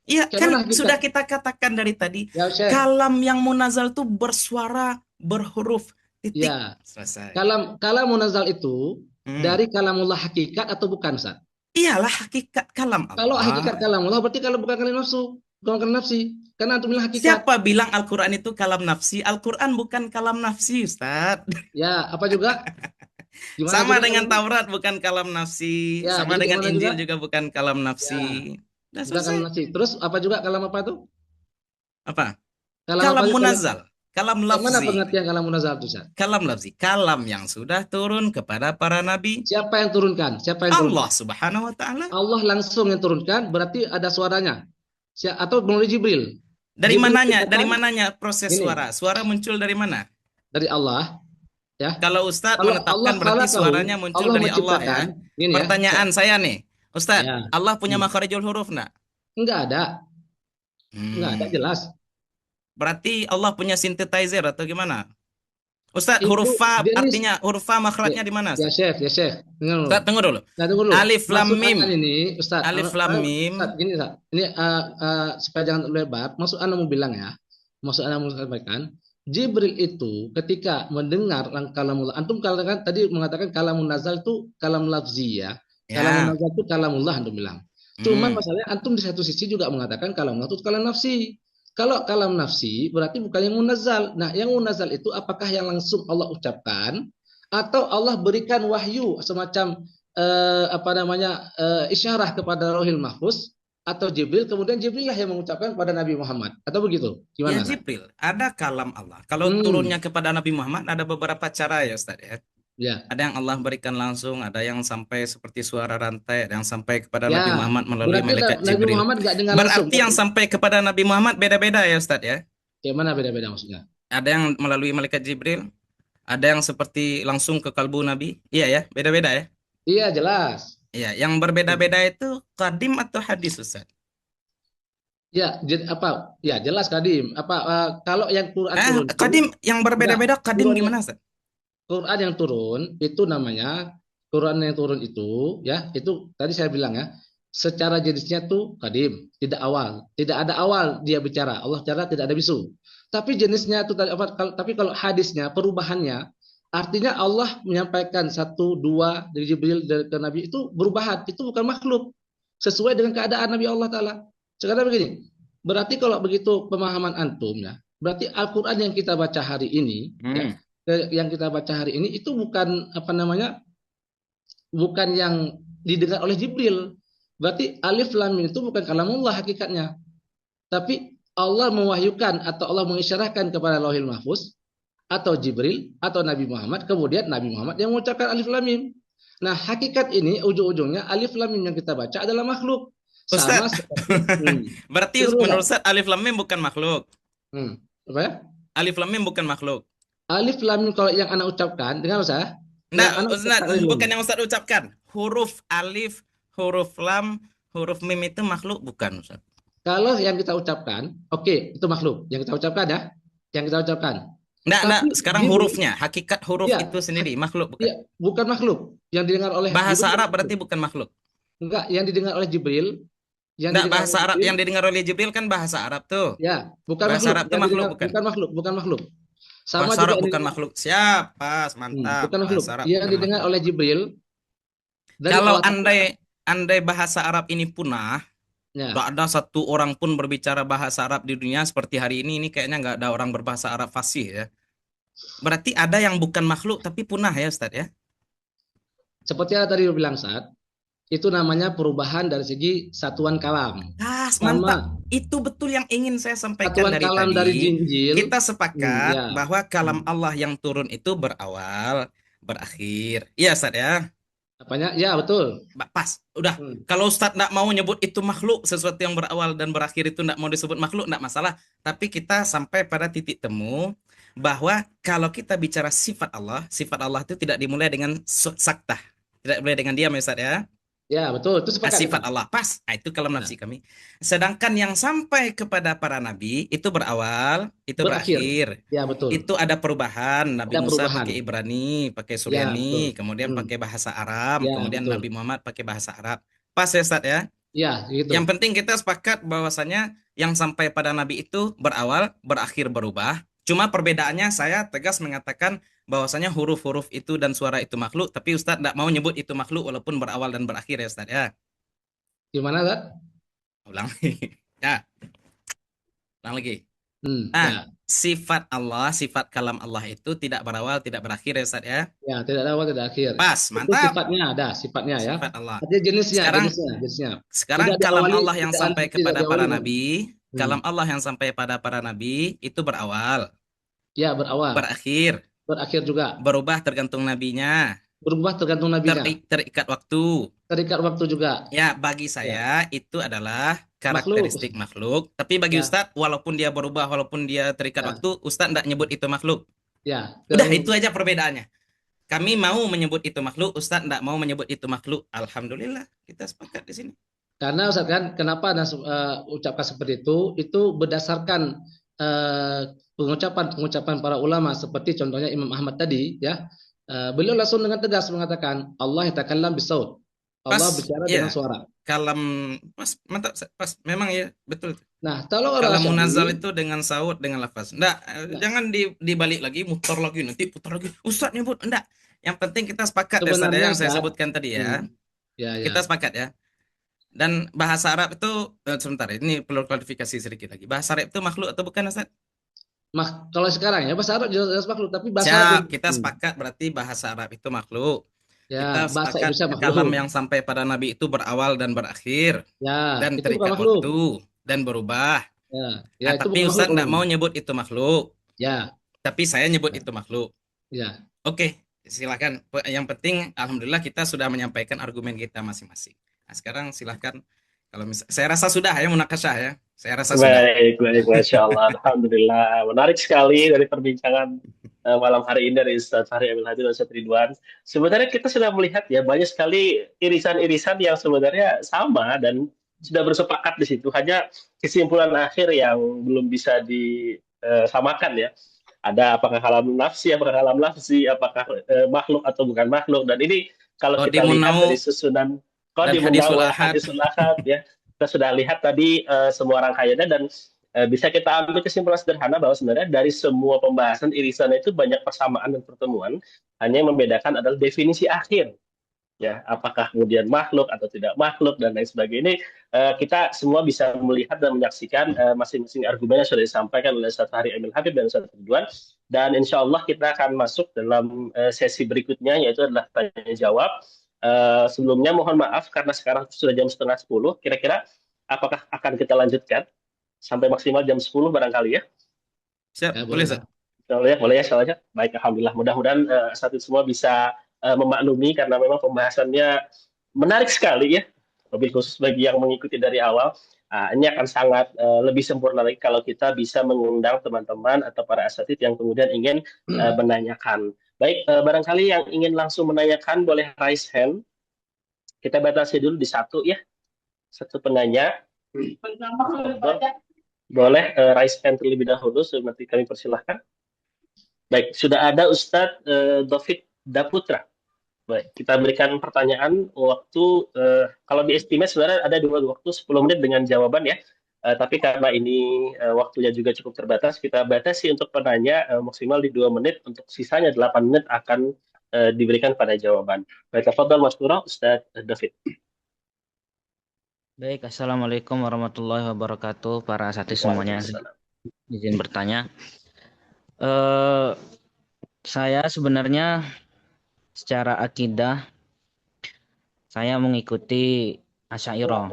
Iya, Kayak kan mana hakikat? sudah kita katakan dari tadi. Ya, Syekh. Kalam yang munazal itu bersuara, berhuruf, titik. Ya. Selesai. Kalam munazal itu Hmm. dari kalamullah hakikat atau bukan, Ustaz? Iyalah hakikat kalam Allah. Kalau hakikat kalamullah berarti kalau bukan kalam nafsu, bukan kalam nafsi. Karena antum bilang hakikat. Siapa bilang Al-Quran itu kalam nafsi? Al-Quran bukan kalam nafsi, Ustaz. Ya, apa juga? Gimana Sama juga dengan kalam- Taurat bukan kalam nafsi. Ya, Sama jadi dengan gimana Injil juga? juga bukan kalam nafsi. Udah bukan selesai. kalam nafsi. Terus apa juga kalam apa tuh? Apa? Kalam Kalam apa? munazal. Kalam Yang mana lafzi. pengertian kalam munazal itu, Ustaz? Kalam lafzi. Kalam yang sudah turun kepada para nabi. Siapa yang turunkan? Siapa yang turunkan? Allah subhanahu wa ta'ala. Allah langsung yang turunkan, berarti ada suaranya. Atau melalui Jibril. Dari Jibril mananya? turunkan Dari mananya proses Ini. suara? Suara muncul dari mana? dari Allah. Ya. Kalau Ustadz Kalau Allah menetapkan berarti khalaqahu, suaranya muncul Allah dari Allah ya. menciptakan, ini ya. Pertanyaan saya nih, Ustadz, Ya. Allah punya Hmm. makharijul huruf enggak? Enggak ada Hmm. jelas. Berarti Allah punya synthesizer atau gimana? Ustadz, Itu huruf Fa jenis artinya huruf Fa makhrajnya di mana, ya Ustadz? Syekh, dengar dulu. Ustadz, tunggu dulu. Nah, tunggu dulu. Alif lam Maksud mim. Anda ini, Ustaz. Alif lam mim. Ustaz, gini, Ustaz. Ini supaya jangan lebar. Maksud Anda mau bilang ya. Maksud Anda mau sampaikan, Jibril itu ketika mendengar kalamullah, antum kalau kan tadi mengatakan kalamun nazal itu kalam lafzi ya. Kalamun Ya. nazal itu kalamullah antum bilang. Cuma Hmm. masalahnya antum di satu sisi juga mengatakan kalamullah itu kalam nafsi. Kalau kalam nafsi berarti bukan yang munazzal. Nah, yang munazzal itu apakah yang langsung Allah ucapkan atau Allah berikan wahyu semacam isyarah kepada Lauhil Mahfuz atau Jibril, kemudian Jibril lah yang mengucapkan kepada Nabi Muhammad atau begitu? Ya Gimana? Ustaz? Jibril, ada kalam Allah. Kalau turunnya kepada Nabi Muhammad ada beberapa cara ya Ustaz ya. Ya. Ada yang Allah berikan langsung, ada yang sampai seperti suara rantai, ada yang sampai kepada Ya. Nabi Muhammad melalui Berarti malaikat Nabi Jibril. Muhammad nggak dengar langsung. Berarti yang sampai kepada Nabi Muhammad beda-beda ya Ustaz ya. Gimana beda-beda maksudnya? Ada yang melalui malaikat Jibril, ada yang seperti langsung ke kalbu Nabi. Iya ya, beda-beda ya. Iya, jelas. Iya, yang berbeda-beda itu qadim atau hadis Ustaz? Ya, apa? Ya, jelas kadim. Kalau yang Quran turun itu, qadim yang berbeda-beda qadim turunnya- gimana Ustaz? Quran yang turun itu namanya Quran yang turun itu ya, itu tadi saya bilang ya, secara jenisnya tuh kadim, tidak awal, tidak ada awal dia bicara, Allah bicara tidak ada bisu. Tapi jenisnya itu tapi kalau hadisnya perubahannya artinya Allah menyampaikan 1, 2 dari Jibril ke Nabi itu berubahan, itu bukan makhluk. Sesuai dengan keadaan Nabi Allah Ta'ala. Sekarang begini, berarti kalau begitu pemahaman antum ya, berarti Al-Quran yang kita baca hari ini ya, yang kita baca hari ini itu bukan bukan yang didengar oleh Jibril. Berarti alif lam mim itu bukan kalamullah hakikatnya. Tapi Allah mewahyukan atau Allah mengisyarahkan kepada Lauhil Mahfuz atau Jibril atau Nabi Muhammad, kemudian Nabi Muhammad yang mengucapkan alif lam mim. Nah, hakikat ini ujung-ujungnya alif lam mim yang kita baca adalah makhluk. Sama Ustaz, seperti berarti menurut Ustaz alif lam mim bukan makhluk. Apa ya? Alif lam mim bukan makhluk. Alif lam mim kalau yang anak ucapkan, dengar Ustaz. Nah, Ustaz, bukan yang Ustaz ucapkan. Huruf alif, huruf lam, huruf mim itu makhluk bukan Ustaz? Kalau yang kita ucapkan, oke, itu makhluk. Yang kita ucapkan ya, yang kita ucapkan. Enggak, sekarang Jibril, hurufnya, hakikat huruf ya, itu sendiri makhluk bukan? Ya, bukan makhluk. Yang didengar oleh Bahasa Jibril, Arab berarti bukan makhluk. Enggak, yang didengar oleh Jibril. Enggak, bahasa Arab yang didengar oleh Jibril kan bahasa Arab tuh. Ya, bukan bahasa makhluk. Arab itu makhluk bukan? Bukan makhluk. Sama bahasa Arab juga bukan makhluk. Siap, pas, mantap. bukan makhluk. Bahasa Arab Yang bukan didengar makhluk. oleh Jibril. Kalau andai bahasa Arab ini punah, ya, nggak ada satu orang pun berbicara bahasa Arab di dunia seperti hari ini kayaknya nggak ada orang berbahasa Arab fasih ya. Berarti ada yang bukan makhluk tapi punah ya Ustadz ya? seperti yang tadi bilang Ustadz, itu namanya perubahan dari segi satuan kalam. Mantap. Itu betul yang ingin saya sampaikan Satuan dari kalam tadi. dari Jinjil. Kita sepakat ya. bahwa kalam Allah yang turun itu berawal, berakhir. Iya Ustadz ya? Apanya? Ya, betul. Pas. Udah. Kalau Ustadz nggak mau nyebut itu makhluk, sesuatu yang berawal dan berakhir itu nggak mau disebut makhluk, nggak masalah. Tapi kita sampai pada titik temu bahwa kalau kita bicara sifat Allah itu tidak dimulai dengan saktah. Tidak dimulai dengan diam ya Ustadz ya? Ya, betul. Itu sepakat. Sifat Allah. Pas. Nah, itu kalam nafsi kami. Sedangkan yang sampai kepada para nabi itu berawal, itu berakhir. Ya, betul. Itu ada perubahan. Nabi Ada Musa perubahan. pakai Ibrani, pakai Suryani, kemudian pakai bahasa Arab, kemudian betul. Nabi Muhammad pakai bahasa Arab. Pas ya Ustadz ya? Ya, gitu. Yang penting kita sepakat bahwasanya yang sampai pada nabi itu berawal, berakhir, berubah. Cuma perbedaannya saya tegas mengatakan bahwasanya huruf-huruf itu dan suara itu makhluk, tapi Ustadz tidak mau nyebut itu makhluk walaupun berawal dan berakhir ya Ustadz ya. Gimana Ustadz? Ulang lagi. Ya. Ulang lagi. Ya. Sifat Allah, sifat kalam Allah itu tidak berawal, tidak berakhir ya Ustadz ya. Ya, tidak awal, tidak akhir. Pas, mantap. Itu sifatnya ya. Sifat Allah. Ada jenisnya, Sekarang kalam Allah yang sampai kepada para nabi, kalam Allah yang sampai pada para nabi itu berawal. Ya, berawal. Berakhir. Berakhir juga. Berubah tergantung nabinya. Berubah tergantung nabinya. Terikat waktu. Terikat waktu juga. Ya, bagi saya itu adalah karakteristik makhluk. Tapi bagi Ustadz, walaupun dia berubah, walaupun dia terikat waktu, Ustadz tidak nyebut itu makhluk. Ya, Udah itu aja perbedaannya. Kami mau menyebut itu makhluk, Ustadz enggak mau menyebut itu makhluk. Alhamdulillah kita sepakat di sini. karena Ustaz kan kenapa Anda ucapkan seperti itu berdasarkan pengucapan para ulama seperti contohnya Imam Ahmad tadi ya. Beliau langsung dengan tegas mengatakan Allah yatakallam bisaut. Allah Pas bicara dengan ya suara. kalam pas mantap pas memang ya betul. Nah, kalau orang Kalam munazal Asy'ari, itu dengan saut dengan lafaz. Enggak, nah, jangan dibalik lagi, muter lagi nanti putar lagi. Ustadz nyebut enggak. Yang penting kita sepakat ya Ustadz ya, sebenarnya yang saya Ustaz, sebutkan tadi ya. ya ya. Kita sepakat ya. Dan bahasa Arab itu sebentar ini perlu klarifikasi sedikit lagi. Bahasa Arab itu makhluk atau bukan Ustadz? Kalau sekarang ya bahasa Arab jelas makhluk, tapi bahasa Arab Siap, yang kita sepakat berarti bahasa Arab itu makhluk. Kita ya bahasa sepakat Indonesia kalam makhluk. yang sampai pada Nabi itu berawal dan berakhir Ya, dan itu bukan terikat makhluk. waktu dan berubah. Ya, ya Nah, itu tapi bukan makhluk Ustadz nggak mau nyebut itu makhluk, Ya, tapi saya nyebut itu makhluk. ya. Oke, silakan. Yang penting, alhamdulillah kita sudah menyampaikan argumen kita masing-masing. Nah, sekarang silakan. Kalau saya rasa sudah ya munakasyah ya. Saya rasa sudah. Baik, baik, Masya Allah. Alhamdulillah. Menarik sekali dari perbincangan malam hari ini dari Ustaz Fahri Emil Hadi dan Ustaz Ridwan. Sebenarnya kita sudah melihat ya banyak sekali irisan-irisan yang sebenarnya sama dan sudah bersepakat di situ. Hanya kesimpulan akhir yang belum bisa disamakan ya. Ada apakah kalam nafsi, apakah kalam lafzi, apakah makhluk atau bukan makhluk. Dan ini kalau kita Qadimun lihat dari nau susunan dan Qadimun hadisul Naw, ahad. hadisul ahad ya. Kita sudah lihat tadi semua rangkaiannya dan bisa kita ambil kesimpulan sederhana bahwa sebenarnya dari semua pembahasan irisan itu banyak persamaan dan pertemuan, hanya yang membedakan adalah definisi akhir. Ya, apakah kemudian makhluk atau tidak makhluk dan lain sebagainya. Ini kita semua bisa melihat dan menyaksikan masing-masing argumen yang sudah disampaikan oleh Ustaz Fahri Emil Habib dan Ustaz Ridwan. Dan insya Allah kita akan masuk dalam sesi berikutnya, yaitu adalah tanya jawab. Sebelumnya mohon maaf karena sekarang sudah jam setengah 10. Kira-kira apakah akan kita lanjutkan sampai maksimal jam 10 barangkali ya? Siap, Ya, boleh boleh. Ustaz. Boleh ya soalnya. Baik, alhamdulillah. Mudah-mudahan saat itu semua bisa memaklumi karena memang pembahasannya menarik sekali ya. Lebih khusus bagi yang mengikuti dari awal. Ini akan sangat lebih sempurna lagi kalau kita bisa mengundang teman-teman atau para asatid yang kemudian ingin menanyakan. Baik, barangkali yang ingin langsung menanyakan boleh raise hand. Kita batasi dulu di satu ya. Satu penanya. Boleh raise hand terlebih dahulu, nanti kami persilahkan. Baik, sudah ada Ustadz David Daputra. Baik, kita berikan pertanyaan waktu, kalau di estimate sebenarnya ada 2 waktu 10 menit dengan jawaban ya. Tapi karena ini waktunya juga cukup terbatas, kita batasi untuk penanya maksimal di 2 menit, untuk sisanya 8 menit akan diberikan pada jawaban. Baik, tafadhal Masykurah, Ustadz David. Baik, Assalamualaikum warahmatullahi wabarakatuh, para asatidz semuanya. Izin bertanya. Saya sebenarnya secara akidah saya mengikuti Asy'ariyah.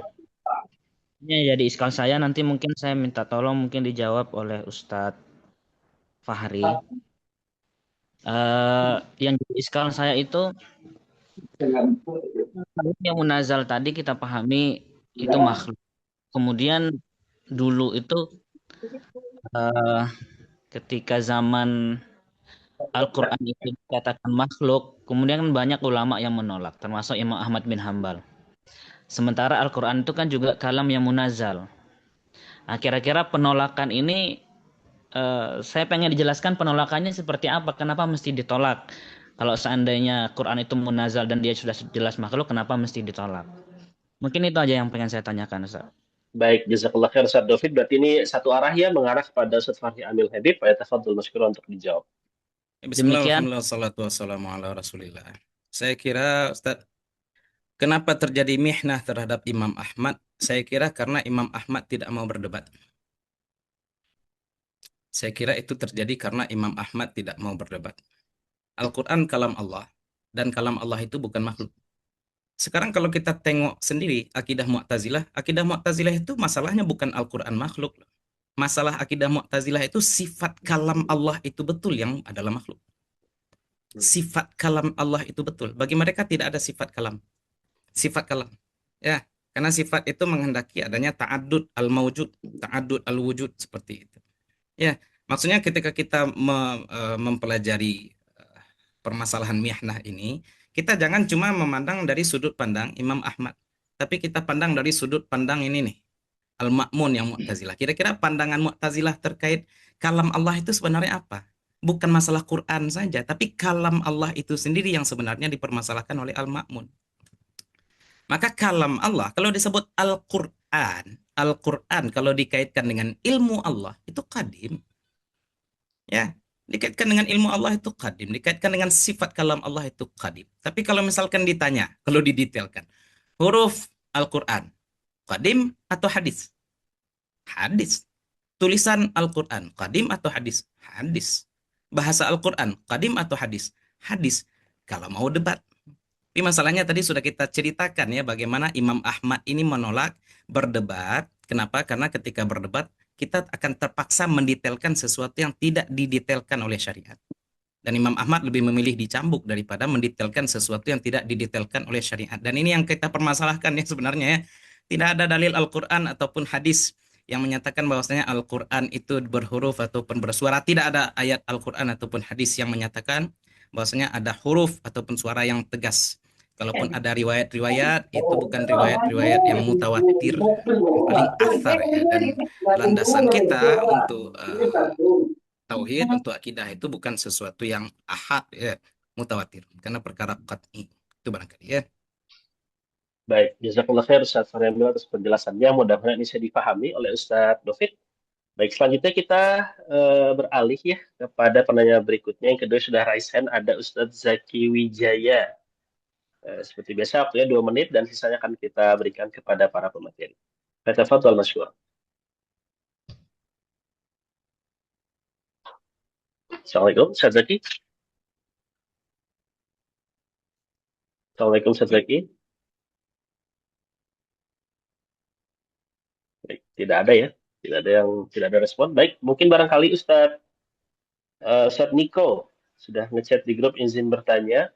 Ini jadi iskal saya, nanti mungkin saya minta tolong mungkin dijawab oleh Ustadz Fahri. Yang jadi iskal saya itu yang munazal tadi kita pahami itu makhluk. Kemudian dulu itu ketika zaman Al-Quran itu dikatakan makhluk, kemudian kan banyak ulama yang menolak, termasuk Imam Ahmad bin Hambal. Sementara Al-Quran itu kan juga kalam yang munazal. Nah, kira-kira penolakan ini saya pengen dijelaskan penolakannya seperti apa, kenapa mesti ditolak? Kalau seandainya Quran itu munazal dan dia sudah jelas makhluk, kenapa mesti ditolak? Mungkin itu aja yang pengen saya tanyakan, Ustaz. Baik, jazakallah khair Ustadz David. Berarti ini satu arah ya mengarah kepada Ustadz Fahri Emil Habib. Tafadhol Masykurah untuk dijawab. Bismillahirrahmanirrahim. Wassalatu wassalamu ala Rasulillah. Saya kira Ustaz, kenapa terjadi mihnah terhadap Imam Ahmad? Saya kira karena Imam Ahmad tidak mau berdebat. Saya kira itu terjadi karena Imam Ahmad tidak mau berdebat. Al-Quran kalam Allah, dan kalam Allah itu bukan makhluk. Sekarang kalau kita tengok sendiri akidah Mu'tazilah itu masalahnya bukan Al-Quran makhluk. Masalah akidah Mu'tazilah itu sifat kalam Allah itu betul yang adalah makhluk. Sifat kalam Allah itu betul. Bagi mereka tidak ada sifat kalam. Sifat kalam. Ya, karena sifat itu menghendaki adanya ta'addud al-mawjud, ta'addud al-wujud seperti itu. Ya, Maksudnya ketika kita mempelajari permasalahan mihnah ini, kita jangan cuma memandang dari sudut pandang Imam Ahmad, tapi kita pandang dari sudut pandang ini nih, Al-Ma'mun yang Mu'tazilah. Kira-kira pandangan Mu'tazilah terkait kalam Allah itu sebenarnya apa? Bukan masalah Quran saja, tapi kalam Allah itu sendiri yang sebenarnya dipermasalahkan oleh Al-Ma'mun. Maka kalam Allah, kalau disebut Al-Quran, Al-Quran kalau dikaitkan dengan ilmu Allah, itu qadim. Ya, dikaitkan dengan ilmu Allah itu qadim, dikaitkan dengan sifat kalam Allah itu qadim. Tapi kalau misalkan ditanya, kalau didetailkan, huruf Al-Quran, qadim atau hadis? Hadis. Tulisan Al-Quran, qadim atau hadis? Hadis. Bahasa Al-Quran, qadim atau hadis? Hadis. Kalau mau debat. Tapi masalahnya tadi sudah kita ceritakan ya, bagaimana Imam Ahmad ini menolak berdebat. Kenapa? Karena ketika berdebat, kita akan terpaksa mendetailkan sesuatu yang tidak didetailkan oleh syariat. Dan Imam Ahmad lebih memilih dicambuk daripada mendetailkan sesuatu yang tidak didetailkan oleh syariat. Dan ini yang kita permasalahkan ya sebenarnya ya. Tidak ada dalil Al-Quran ataupun hadis yang menyatakan bahwasanya Al-Quran itu berhuruf ataupun bersuara. Tidak ada ayat Al-Quran ataupun hadis yang menyatakan bahwasanya ada huruf ataupun suara yang tegas. Kalaupun ada riwayat-riwayat, itu bukan riwayat-riwayat yang mutawatir, yang paling athar ya. Dan landasan kita untuk tauhid, untuk akidah itu bukan sesuatu yang ahad ya, mutawatir. Karena perkara qat'i. Itu barangkali ya. Baik, jazakallah khair Ustaz Faryamil atas penjelasannya. Mudah-mudahan ini bisa dipahami oleh Ustaz David. Baik, selanjutnya kita beralih ya kepada penanya berikutnya. Yang kedua sudah raise hand, ada Ustaz Zaki Wijaya. Seperti biasa waktunya 2 menit dan sisanya akan kita berikan kepada para pemateri. Tafadhal masyhur. Assalamualaikum Ustaz Zaki. Assalamualaikum Ustaz Zaki. Baik, tidak ada ya. Tidak ada respon. Baik, mungkin barangkali Ustaz Niko sudah ngechat di grup izin bertanya.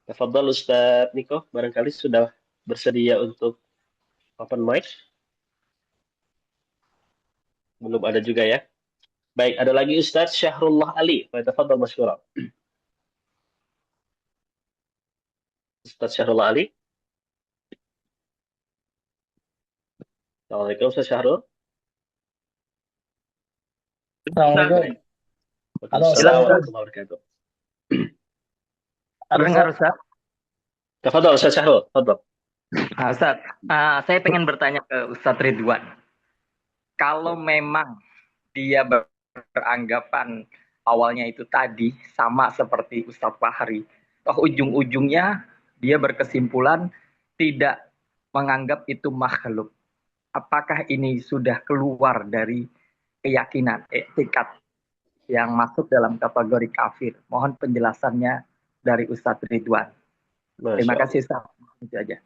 Tafadhal Ustaz Niko, barangkali sudah bersedia untuk open mic. Belum ada juga ya. Baik, ada lagi Ustaz Syahrullah Ali. Tafadhal masyhura. Ustaz Syahrullah Ali. Assalamualaikum Ustaz Syahrul. Assalamualaikum. Waalaikumsalam warahmatullahi wabarakatuh. Dengar Ustaz? Tafadhal Ustaz Syahrul, tafadhal. Ustaz, saya pengen bertanya ke Ustaz Ridwan. Kalau memang dia beranggapan awalnya itu tadi sama seperti Ustaz Fahri, toh ujung-ujungnya dia berkesimpulan tidak menganggap itu makhluk. Apakah ini sudah keluar dari keyakinan, etikat yang masuk dalam kategori kafir? Mohon penjelasannya dari Ustadz Ridwan. Terima kasih Ustaz. Itu aja.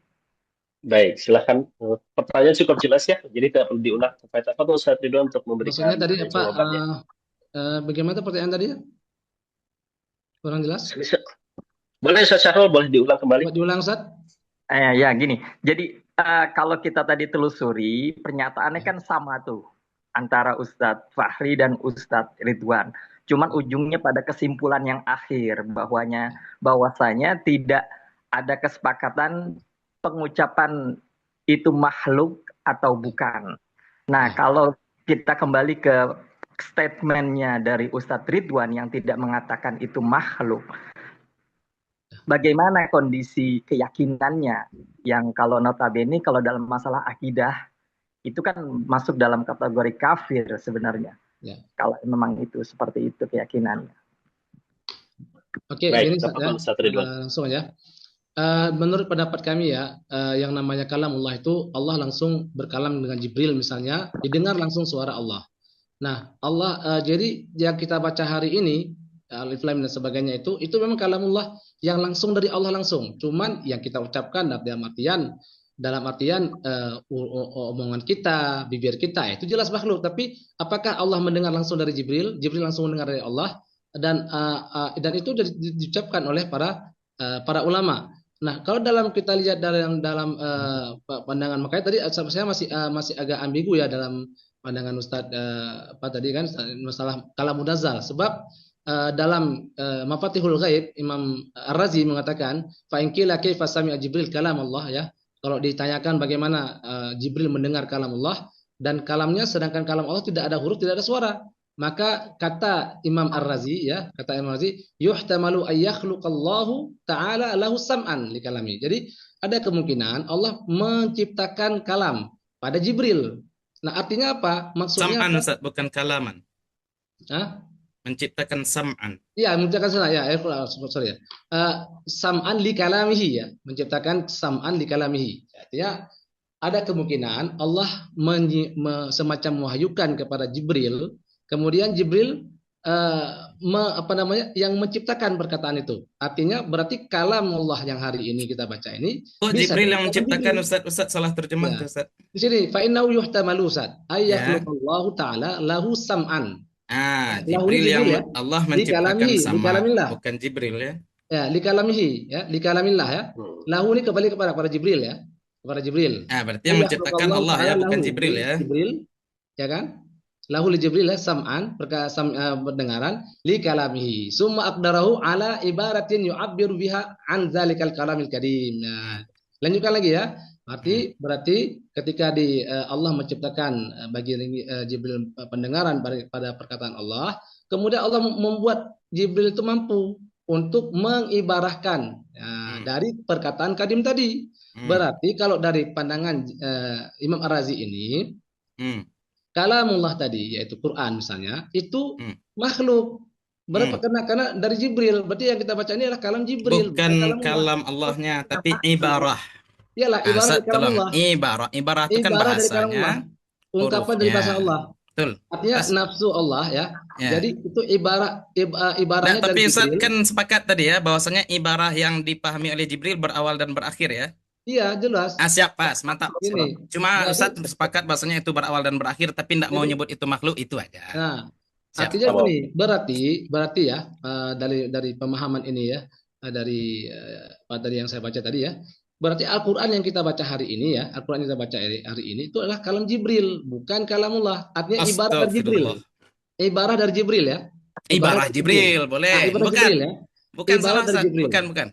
Baik, silakan. Pertanyaan cukup jelas ya, jadi tidak perlu diulang. Tafadhal Ustadz Ridwan untuk memberikan Maksudnya tadi apa? jawabannya. Bagaimana pertanyaan tadi? Kurang jelas? Boleh Ustaz Syahrul, boleh diulang kembali? Diulang Ustaz? Ya gini. Jadi kalau kita tadi telusuri, pernyataannya kan sama tuh antara Ustadz Fahri dan Ustadz Ridwan. Cuman ujungnya pada kesimpulan yang akhir bahwasanya tidak ada kesepakatan pengucapan itu makhluk atau bukan. Nah, kalau kita kembali ke statementnya dari Ustadz Ridwan yang tidak mengatakan itu makhluk, bagaimana kondisi keyakinannya yang kalau notabene kalau dalam masalah akidah itu kan masuk dalam kategori kafir sebenarnya. Ya. Kalau memang itu seperti itu keyakinannya. Oke, ini langsung aja. Menurut pendapat kami ya, yang namanya kalamullah itu Allah langsung berkalam dengan Jibril misalnya, didengar langsung suara Allah. Nah, Allah jadi yang kita baca hari ini Alif Lam dan sebagainya itu memang kalamullah yang langsung dari Allah langsung. Cuman yang kita ucapkan dalam artian omongan kita, bibir kita itu jelas makhluk. Tapi apakah Allah mendengar langsung dari Jibril? Jibril langsung mendengar dari Allah dan itu diucapkan oleh para ulama. Nah, kalau kita lihat dalam pandangan makanya tadi saya masih agak ambigu ya dalam pandangan Ustadz apa tadi kan masalah kalam munazzal. Sebab dalam Mafatihul Ghaib Imam Ar-Razi mengatakan fa in qila kaifa sami'a Jibril kalam Allah ya. Kalau ditanyakan bagaimana Jibril mendengar kalam Allah dan kalamnya sedangkan kalam Allah tidak ada huruf, tidak ada suara. Maka kata Imam Ar-Razi ya, kata Imam Ar-Razi, yuhtamalu ay yakhluqallahu ta'ala lahu sam'an li kalami. Jadi ada kemungkinan Allah menciptakan kalam pada Jibril. Nah, artinya apa? Maksudnya Sam'an apa? Ustaz, bukan kalaman. Hah? Menciptakan sam'an. Ya, menciptakan salah ya, sorry ya. Sam'an li kalamihi ya, menciptakan sam'an li kalamihi. Artinya ada kemungkinan Allah semacam mewahyukan kepada Jibril. Kemudian Jibril yang menciptakan perkataan itu. Artinya berarti kalam Allah yang hari ini kita baca ini Oh, bisa Jibril dari yang kalam menciptakan Jibril. Ustaz salah terjemah Ya. tuh, Ustaz. Di sini fa innahu yuhtamalu Ustaz ay Ya. yakhluqallahu ta'ala lahu sam'an. Ah, Lahu Jibril Jibril yang ya. Allah Li menciptakan kalamihi, li sama, kalamillah. bukan Jibril ya. Ya, li kalamihi ya, li kalamillah ya. Lahu ini kembali kepada Jibril ya. Kepada Jibril. Ah, berarti yang menciptakan Yakhluqallahu Allah ya, ta'ala bukan lahu, Jibril li ya. Jibril ya kan? Lahu li Jibril ya sam'an pendengaran li kalamihi. Summa aqdarahu ala ibaratin yu'abbiru biha an dzalikal kalamil karim. Nah, lanjutkan lagi ya. Berarti ketika Allah menciptakan bagi Jibril pendengaran pada perkataan Allah, kemudian Allah membuat Jibril itu mampu untuk mengibarahkan dari perkataan kadim tadi. Berarti kalau dari pandangan Imam Ar-Razi ini, kalamullah tadi yaitu Quran misalnya itu makhluk. Berapa karena dari Jibril. Berarti yang kita baca ini adalah kalam Jibril, bukan kalam Allahnya, tapi ibarah. Iyalah ibarat dari kalam Allah. Ibarah itu kan Ibarat dari kalam Allah. bahasanya, Ungkapan dari bahasa Allah. betul. Artinya nafsu Allah ya. Ya. Jadi itu ibaratnya Nah, tapi dari Ustaz Jibril. kan sepakat tadi ya bahwasanya ibarah yang dipahami oleh Jibril berawal dan berakhir ya. Iya, jelas. Siap, pas, mantap. Ini. Cuma Berarti- Ustaz sepakat bahwasanya itu berawal dan berakhir, tapi tidak mau nyebut itu makhluk, itu aja. Nah, Siap. artinya begini, berarti ya dari pemahaman ini ya, dari yang saya baca tadi ya, berarti Al-Qur'an yang kita baca hari ini ya, Al-Qur'an yang kita baca hari ini itu adalah kalam Jibril, bukan kalamullah. Artinya ibarat dari Jibril. Astagfirullah. Ibarat dari Jibril ya. Ibarah Jibril, boleh. Ibarat Bukan. Jibril ya. Bukan Ibarat salah, dari Ustaz. Jibril. Bukan.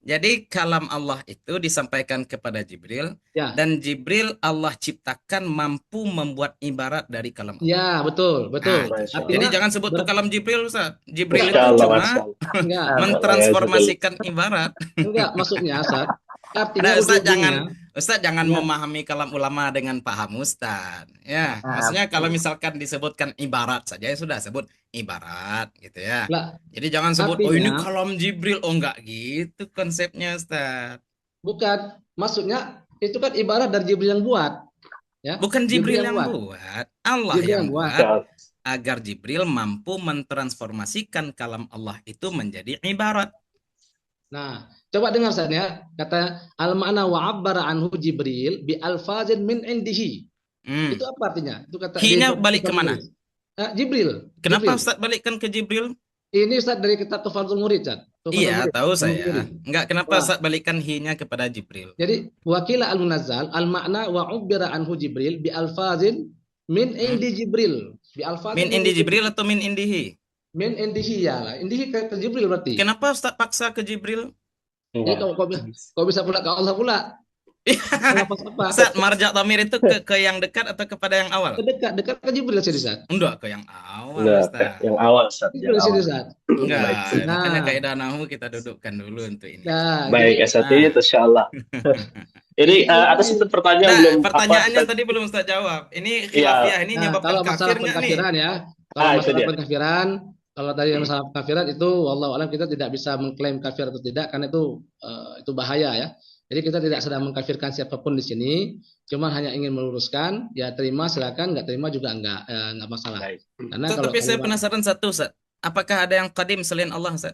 Jadi kalam Allah itu disampaikan kepada Jibril, Ya. dan Jibril Allah ciptakan mampu membuat ibarat dari kalam Allah. Ya, betul. Nah, jadi jangan sebut itu kalam Jibril, Ustaz. Jibril itu Masya Allah, cuma Masya Allah. enggak, mentransformasikan ibarat. enggak maksudnya Ustaz. Artinya Nah, Ustaz ujung-ujungnya- jangan Ya. memahami kalam ulama dengan paham Ustaz. Ya, maksudnya kalau misalkan disebutkan ibarat saja ya sudah sebut ibarat gitu ya. Lah, Jadi jangan sebut artinya- oh ini kalam Jibril, oh enggak gitu konsepnya Ustaz. bukan, maksudnya itu kan ibarat dari Jibril yang buat. Ya. Bukan Jibril yang buat. buat, Allah Jibril yang yang buat. buat agar Jibril mampu mentransformasikan kalam Allah itu menjadi ibarat. Nah, coba dengar Ustaz ya. Kata al-ma'na wa 'abbara anhu Jibril bi alfazin min indihi. Itu apa artinya? Itu kata Hi-nya di- balik kemana? Jibril. Kenapa Jibril. Ustaz balikkan ke Jibril? Ini Ustaz dari kitab Tuhfatul Murid, Ustaz. Tuhfatul Iya, Murid. tahu saya. Murid. Enggak, kenapa Wah. Ustaz balikkan hi-nya kepada Jibril? Jadi wakila al-munazzal al-ma'na wa 'ubbira anhu Jibril bi alfazin min indi Jibril. Bi alfazin Min indi Jibril atau min indihi? Min indihi ya lah. Indihi ke Jibril berarti. Kenapa Ustaz paksa ke Jibril? Jadi kok bisa pula ke Allah pula? Kenapa apa? Ustaz, marja dhamir itu ke yang dekat atau kepada yang awal? Dekat ke Jibril sini, Ustaz. Enggak, ke yang awal, Enggak, Ustaz. yang awal, Ustaz. Jibril Yang sini, awal. Ustaz. Enggak, Baik. makanya Nah. kaidah nahwu kita dudukkan dulu untuk ini. Nah, Baik, jadi- SAT, Insya Allah. Ini ada satu pertanyaan Nah, belum pertanyaannya apa, tadi belum Ustaz jawab. Ini Iya. khilafiyah ini Nah, menyebabkan kalau masalah kafir nggak nih? pengkafiran ya, itu kalau masalah dia. pengkafiran, kalau tadi masalah pengkafiran itu, wallahu alam kita tidak bisa mengklaim kafir atau tidak karena itu bahaya ya. Jadi kita tidak sedang mengkafirkan siapapun di sini, cuma hanya ingin meluruskan, ya terima silakan, nggak terima juga nggak masalah. Baik. Karena Ustaz, kalau tapi saya kalimat- penasaran satu, Ustaz. Apakah ada yang qadim selain Allah, Ustaz?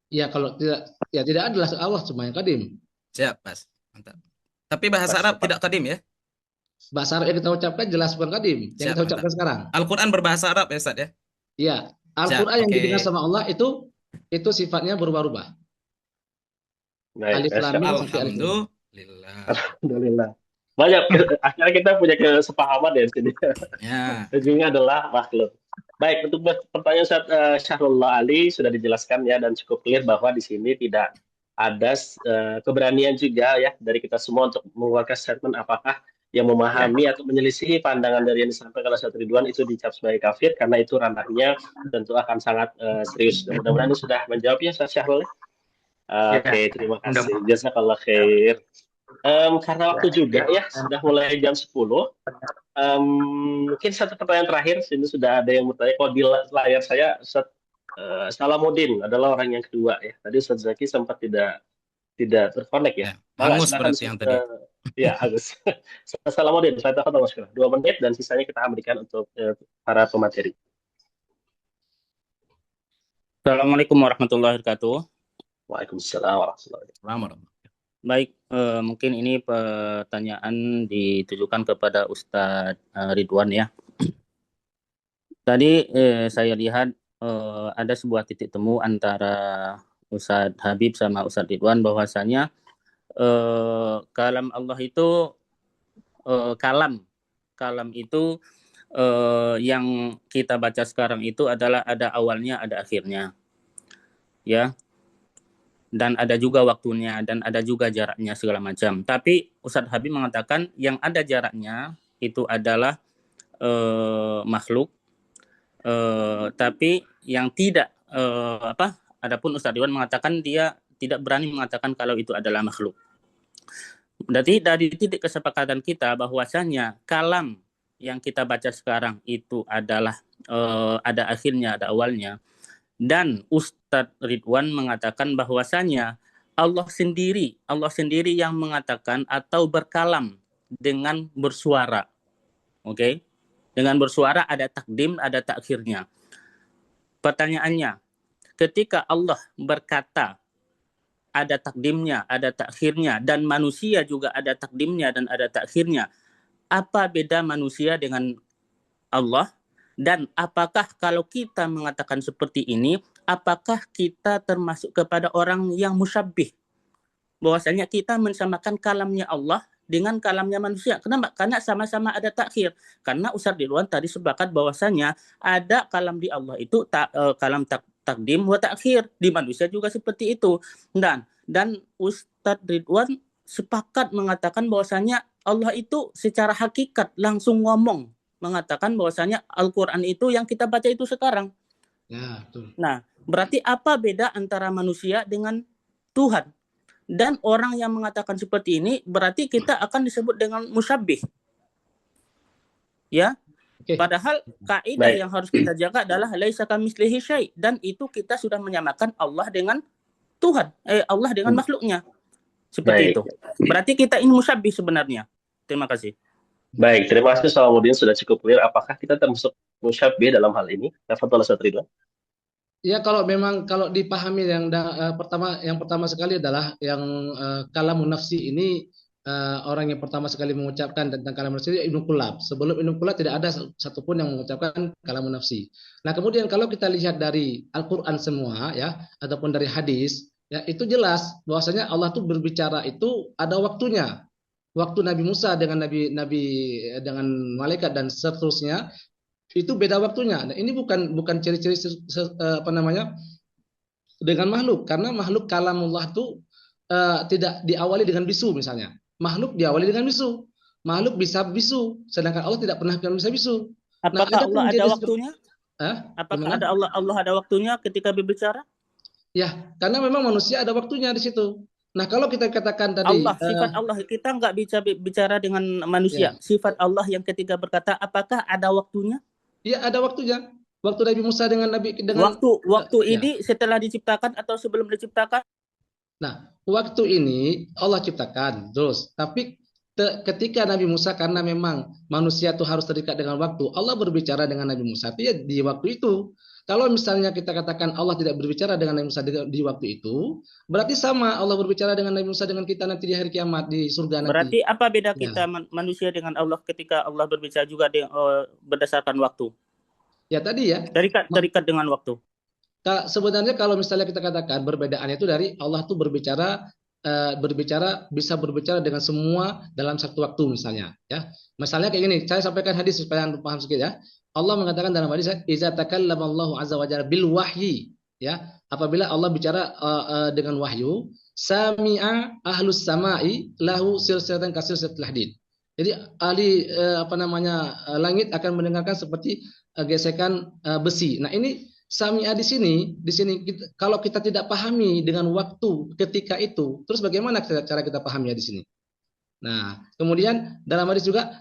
ya kalau tidak, ya tidak adalah Allah cuma yang kadim. Siap, pas. Mantap. Tapi bahasa Pas, Arab Pak. tidak qadim ya? Bahasa Arab yang kita ucapkan jelas bukan kadim, yang Siap, kita ucapkan mantap. sekarang. Al-Quran berbahasa Arab ya, Ustaz ya? Iya, Al-Quran yang oke. didengar sama Allah itu sifatnya berubah-ubah. Baik, Alif Masya Lam Mim Allah. sampai alif. Alhamdulillah. Alhamdulillah. Banyak, akhirnya kita punya kesepahaman ya di sini. Ya, Ujungnya adalah makhluk. Baik, untuk pertanyaan Ustaz Syahrullah Ali sudah dijelaskan ya dan cukup clear bahwa di sini tidak ada keberanian juga ya dari kita semua untuk mengeluarkan statement apakah yang memahami atau menyelisihi pandangan dari yang disampaikan oleh Ustaz Ridwan itu dicap sebagai kafir, karena itu ranahnya tentu akan sangat serius. Dan mudah-mudahan ini sudah menjawab ya Ustaz Syahrul. Oke, terima kasih. Jazakallah khair. Karena waktu juga ya, sudah mulai jam 10. Mungkin satu pertanyaan terakhir, sini sudah ada yang bertanya. Kalau di layar saya, Ustaz Salamuddin adalah orang yang kedua ya. Tadi Ustaz Zaki sempat tidak terkonek ya. Hangus Silakan, berarti yang tadi. Ya, Agus. Salamuddin, saya tahu Mas. 2 menit dan sisanya kita berikan untuk para pemateri. Assalamualaikum warahmatullahi wabarakatuh. Waalaikumsalam warahmatullahi wabarakatuh. Selamat. Baik, mungkin ini pertanyaan ditujukan kepada Ustadz Ridwan ya. Tadi saya lihat ada sebuah titik temu antara Ustadz Habib sama Ustadz Ridwan bahwasanya kalam Allah itu kalam itu yang kita baca sekarang itu adalah ada awalnya, ada akhirnya, ya. Dan ada juga waktunya, dan ada juga jaraknya segala macam. Tapi Ustadz Habib mengatakan yang ada jaraknya itu adalah makhluk, tapi yang tidak adapun Ustadz Ridwan mengatakan dia tidak berani mengatakan kalau itu adalah makhluk. Berarti dari titik kesepakatan kita bahwasanya kalam yang kita baca sekarang itu adalah ada akhirnya, ada awalnya. Dan Ustadz Ridwan mengatakan bahwasanya Allah sendiri yang mengatakan atau berkalam dengan bersuara. Oke? Dengan bersuara ada takdim, ada takhirnya. Pertanyaannya, ketika Allah berkata ada takdimnya, ada takhirnya, dan manusia juga ada takdimnya dan ada takhirnya, apa beda manusia dengan Allah? Dan apakah kalau kita mengatakan seperti ini, apakah kita termasuk kepada orang yang musyabbih? Bahwasanya kita mensamakan kalamnya Allah dengan kalamnya manusia. Kenapa? Karena sama-sama ada takhir. Karena Ustadz Ridwan tadi sepakat bahwasanya ada kalam di Allah itu kalam takdim wa takhir. Di manusia juga seperti itu. Dan Ustadz Ridwan sepakat mengatakan bahwasanya Allah itu secara hakikat langsung ngomong, mengatakan bahwasanya Al-Quran itu yang kita baca itu sekarang. Ya, betul. Nah, berarti apa beda antara manusia dengan Tuhan? Dan orang yang mengatakan seperti ini, berarti kita akan disebut dengan musyabbih. Ya, padahal kaidah yang harus kita jaga adalah laisa kamitslihi syai', dan itu kita sudah menyamakan Allah dengan Tuhan, Allah dengan makhluknya. Seperti itu. Berarti kita ini musyabbih sebenarnya. Terima kasih. Baik, terima kasih Salamuddin, sudah cukup clear. Apakah kita termasuk musyabbih dalam hal ini? Tafadhol Ustaz Ridwan. Ya, kalau dipahami yang pertama sekali adalah yang kalamun nafsi ini, orang yang pertama sekali mengucapkan tentang kalamun nafsi Ibnu Qulab. Sebelum Ibnu Qulab tidak ada satupun yang mengucapkan kalamun nafsi. Nah, kemudian kalau kita lihat dari Al-Qur'an semua ya, ataupun dari hadis, ya itu jelas bahwasanya Allah tuh berbicara itu ada waktunya. Waktu Nabi Musa dengan dengan malaikat dan seterusnya itu beda waktunya. Nah, ini bukan ciri-ciri dengan makhluk, karena makhluk kalamullah itu tidak diawali dengan bisu misalnya. Makhluk diawali dengan bisu. Makhluk bisa bisu, sedangkan Allah tidak pernah bisa bisu. Apakah Allah ada waktunya? Apakah Allah ada waktunya ketika berbicara? Ya, karena memang manusia ada waktunya di situ. Nah, kalau kita katakan tadi sifat Allah, kita nggak bicara dengan manusia. Ya. Sifat Allah yang ketika berkata, apakah ada waktunya? Iya, ada waktunya. Waktu Nabi Musa dengan waktu ini setelah diciptakan atau sebelum diciptakan? Nah, waktu ini Allah ciptakan terus. Tapi ketika Nabi Musa, karena memang manusia itu harus terikat dengan waktu, Allah berbicara dengan Nabi Musa itu ya di waktu itu. Kalau misalnya kita katakan Allah tidak berbicara dengan Nabi Musa di waktu itu, berarti sama Allah berbicara dengan Nabi Musa dengan kita nanti di hari kiamat di surga nanti. Berarti apa beda kita manusia dengan Allah ketika Allah berbicara juga berdasarkan waktu? Ya tadi ya. Terikat dengan waktu. Sebenarnya kalau misalnya kita katakan perbedaannya itu dari Allah tuh berbicara bisa berbicara dengan semua dalam satu waktu misalnya, ya. Misalnya kayak gini, saya sampaikan hadis supaya Anda paham sedikit ya. Allah mengatakan dalam hadis, "Idza takallama Allahu azza wa jalla bil wahyi," ya. Apabila Allah bicara dengan wahyu, sami'a ahlus sama'i lahu silsilatan kasilsilatil hadid. Jadi ahli langit akan mendengarkan seperti gesekan besi. Nah, ini sami'a di sini kalau kita tidak pahami dengan waktu ketika itu, terus bagaimana cara kita pahaminya di sini? Nah, kemudian dalam hadis juga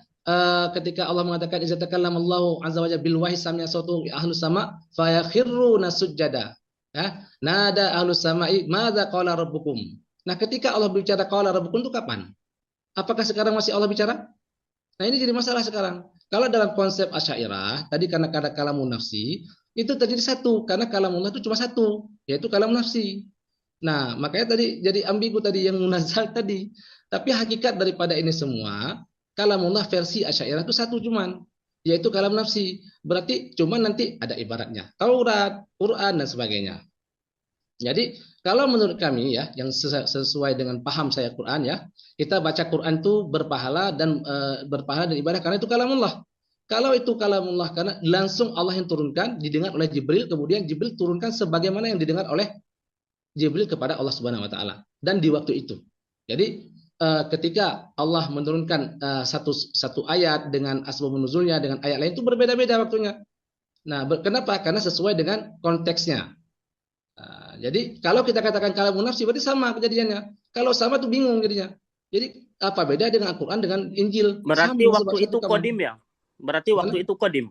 ketika Allah mengatakan idza takallamallahu azza wa jalla bil wahyi sami'a sautu ahlus sama fa yakhruna sujada. Ya, nada ahlus sama'i madza qala rabbukum. Nah, ketika Allah berbicara qala rabbukum itu kapan? Apakah sekarang masih Allah bicara? Nah, ini jadi masalah sekarang. Kalau dalam konsep Asy'ariyah, tadi karena kalamun nafsi, itu terjadi satu, karena kalamullah itu cuma satu, yaitu kalam nafsi. Nah, makanya tadi jadi ambigu tadi yang munazzal tadi. Tapi hakikat daripada ini semua, kalamullah versi Asy'ariyah itu satu cuman, yaitu kalam nafsi. Berarti cuman nanti ada ibaratnya Taurat, Quran dan sebagainya. Jadi kalau menurut kami ya, yang sesuai dengan paham saya Quran ya, kita baca Quran itu berpahala dan ibadah karena itu kalamullah. Kalau itu kalamullah karena langsung Allah yang turunkan, didengar oleh Jibril, kemudian Jibril turunkan sebagaimana yang didengar oleh Jibril kepada Allah Subhanahu wa taala dan di waktu itu. Jadi ketika Allah menurunkan satu ayat dengan asbabun nuzulnya dengan ayat lain itu berbeda-beda waktunya. Nah, kenapa? Karena sesuai dengan konteksnya. Jadi kalau kita katakan kalamun nafsi berarti sama kejadiannya. Kalau sama tuh bingung jadinya. Jadi apa beda dengan Al-Qur'an dengan Injil? Berarti sama, waktu itu kodim ya? Berarti waktu itu kodim.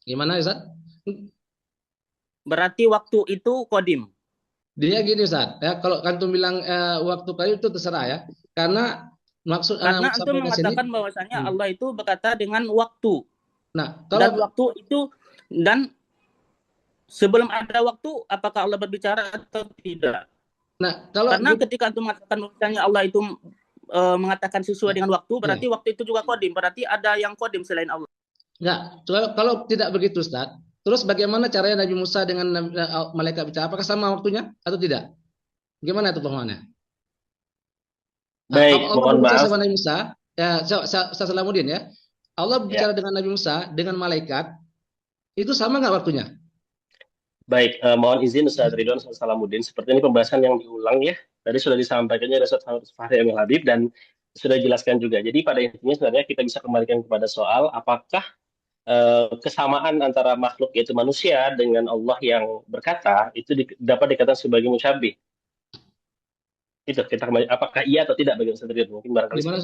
Gimana Ustaz? Berarti waktu itu kodim. Dia gini Ustaz, ya kalau kantum bilang waktu kali itu terserah ya. Karena maksud karena antum mengatakan bahwasanya Allah itu berkata dengan waktu. Nah, kalau dan waktu itu dan sebelum ada waktu apakah Allah berbicara atau tidak? Nah, kalau karena ketika antum mengatakan bahwasanya Allah itu mengatakan sesuai dengan waktu, berarti waktu itu juga kodim. Berarti ada yang kodim selain Allah. Enggak, kalau tidak begitu Ustaz. Terus bagaimana caranya Nabi Musa dengan malaikat bicara? Apakah sama waktunya atau tidak? Gimana itu pemahamannya? Baik, mohon maaf. Sama Nabi Musa, ya, Salamuddin ya. Allah bicara dengan Nabi Musa dengan malaikat, itu sama nggak waktunya? Baik, mohon izin Ustaz Ridwan Salamuddin. Seperti ini pembahasan yang diulang ya. Tadi sudah disampaikannya oleh Ustaz Fahri Emil Habib dan sudah dijelaskan juga. Jadi pada intinya sebenarnya kita bisa kembalikan kepada soal apakah kesamaan antara makhluk yaitu manusia dengan Allah yang berkata itu dapat dikatakan sebagai musyabbih. Itu kita kembali, apakah iya atau tidak bagi Ustaz Ridwan? Mungkin barangkali. Gimana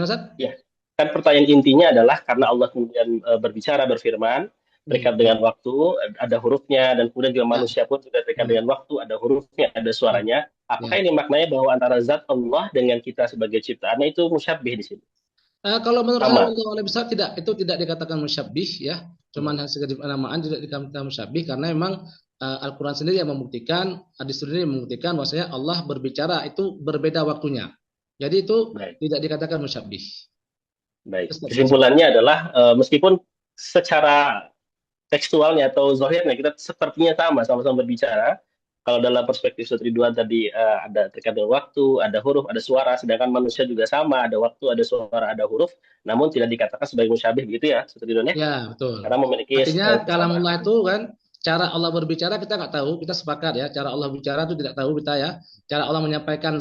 Ustaz? Ya. Kan pertanyaan intinya adalah karena Allah kemudian berbicara berfirman terikat dengan waktu, ada hurufnya, dan kemudian juga manusia pun juga terikat dengan waktu, ada hurufnya, ada suaranya. Apakah ini maknanya bahwa antara zat Allah dengan kita sebagai ciptaannya itu musyabbih di sini? Kalau menurut Allah besar tidak, itu tidak dikatakan musyabbih ya, cuman sekedar penamaan, tidak dikatakan musyabbih karena memang Al-Quran sendiri yang membuktikan, hadis sendiri yang membuktikan bahwasanya Allah berbicara itu berbeda waktunya. Jadi itu tidak dikatakan musyabbih. Baik. Kesimpulannya adalah meskipun secara tekstualnya atau zahirnya kita sepertinya sama-sama berbicara. Kalau dalam perspektif Ustaz Ridwan tadi ada terkait dengan waktu, ada huruf, ada suara, sedangkan manusia juga sama, ada waktu, ada suara, ada huruf, namun tidak dikatakan sebagai musyabbih begitu ya, Ustaz Ridwan ya? Ya, betul. Karena memiliki artinya kalamullah itu kan cara Allah berbicara kita nggak tahu, kita sepakat ya, cara Allah bicara itu tidak tahu kita ya. Cara Allah menyampaikan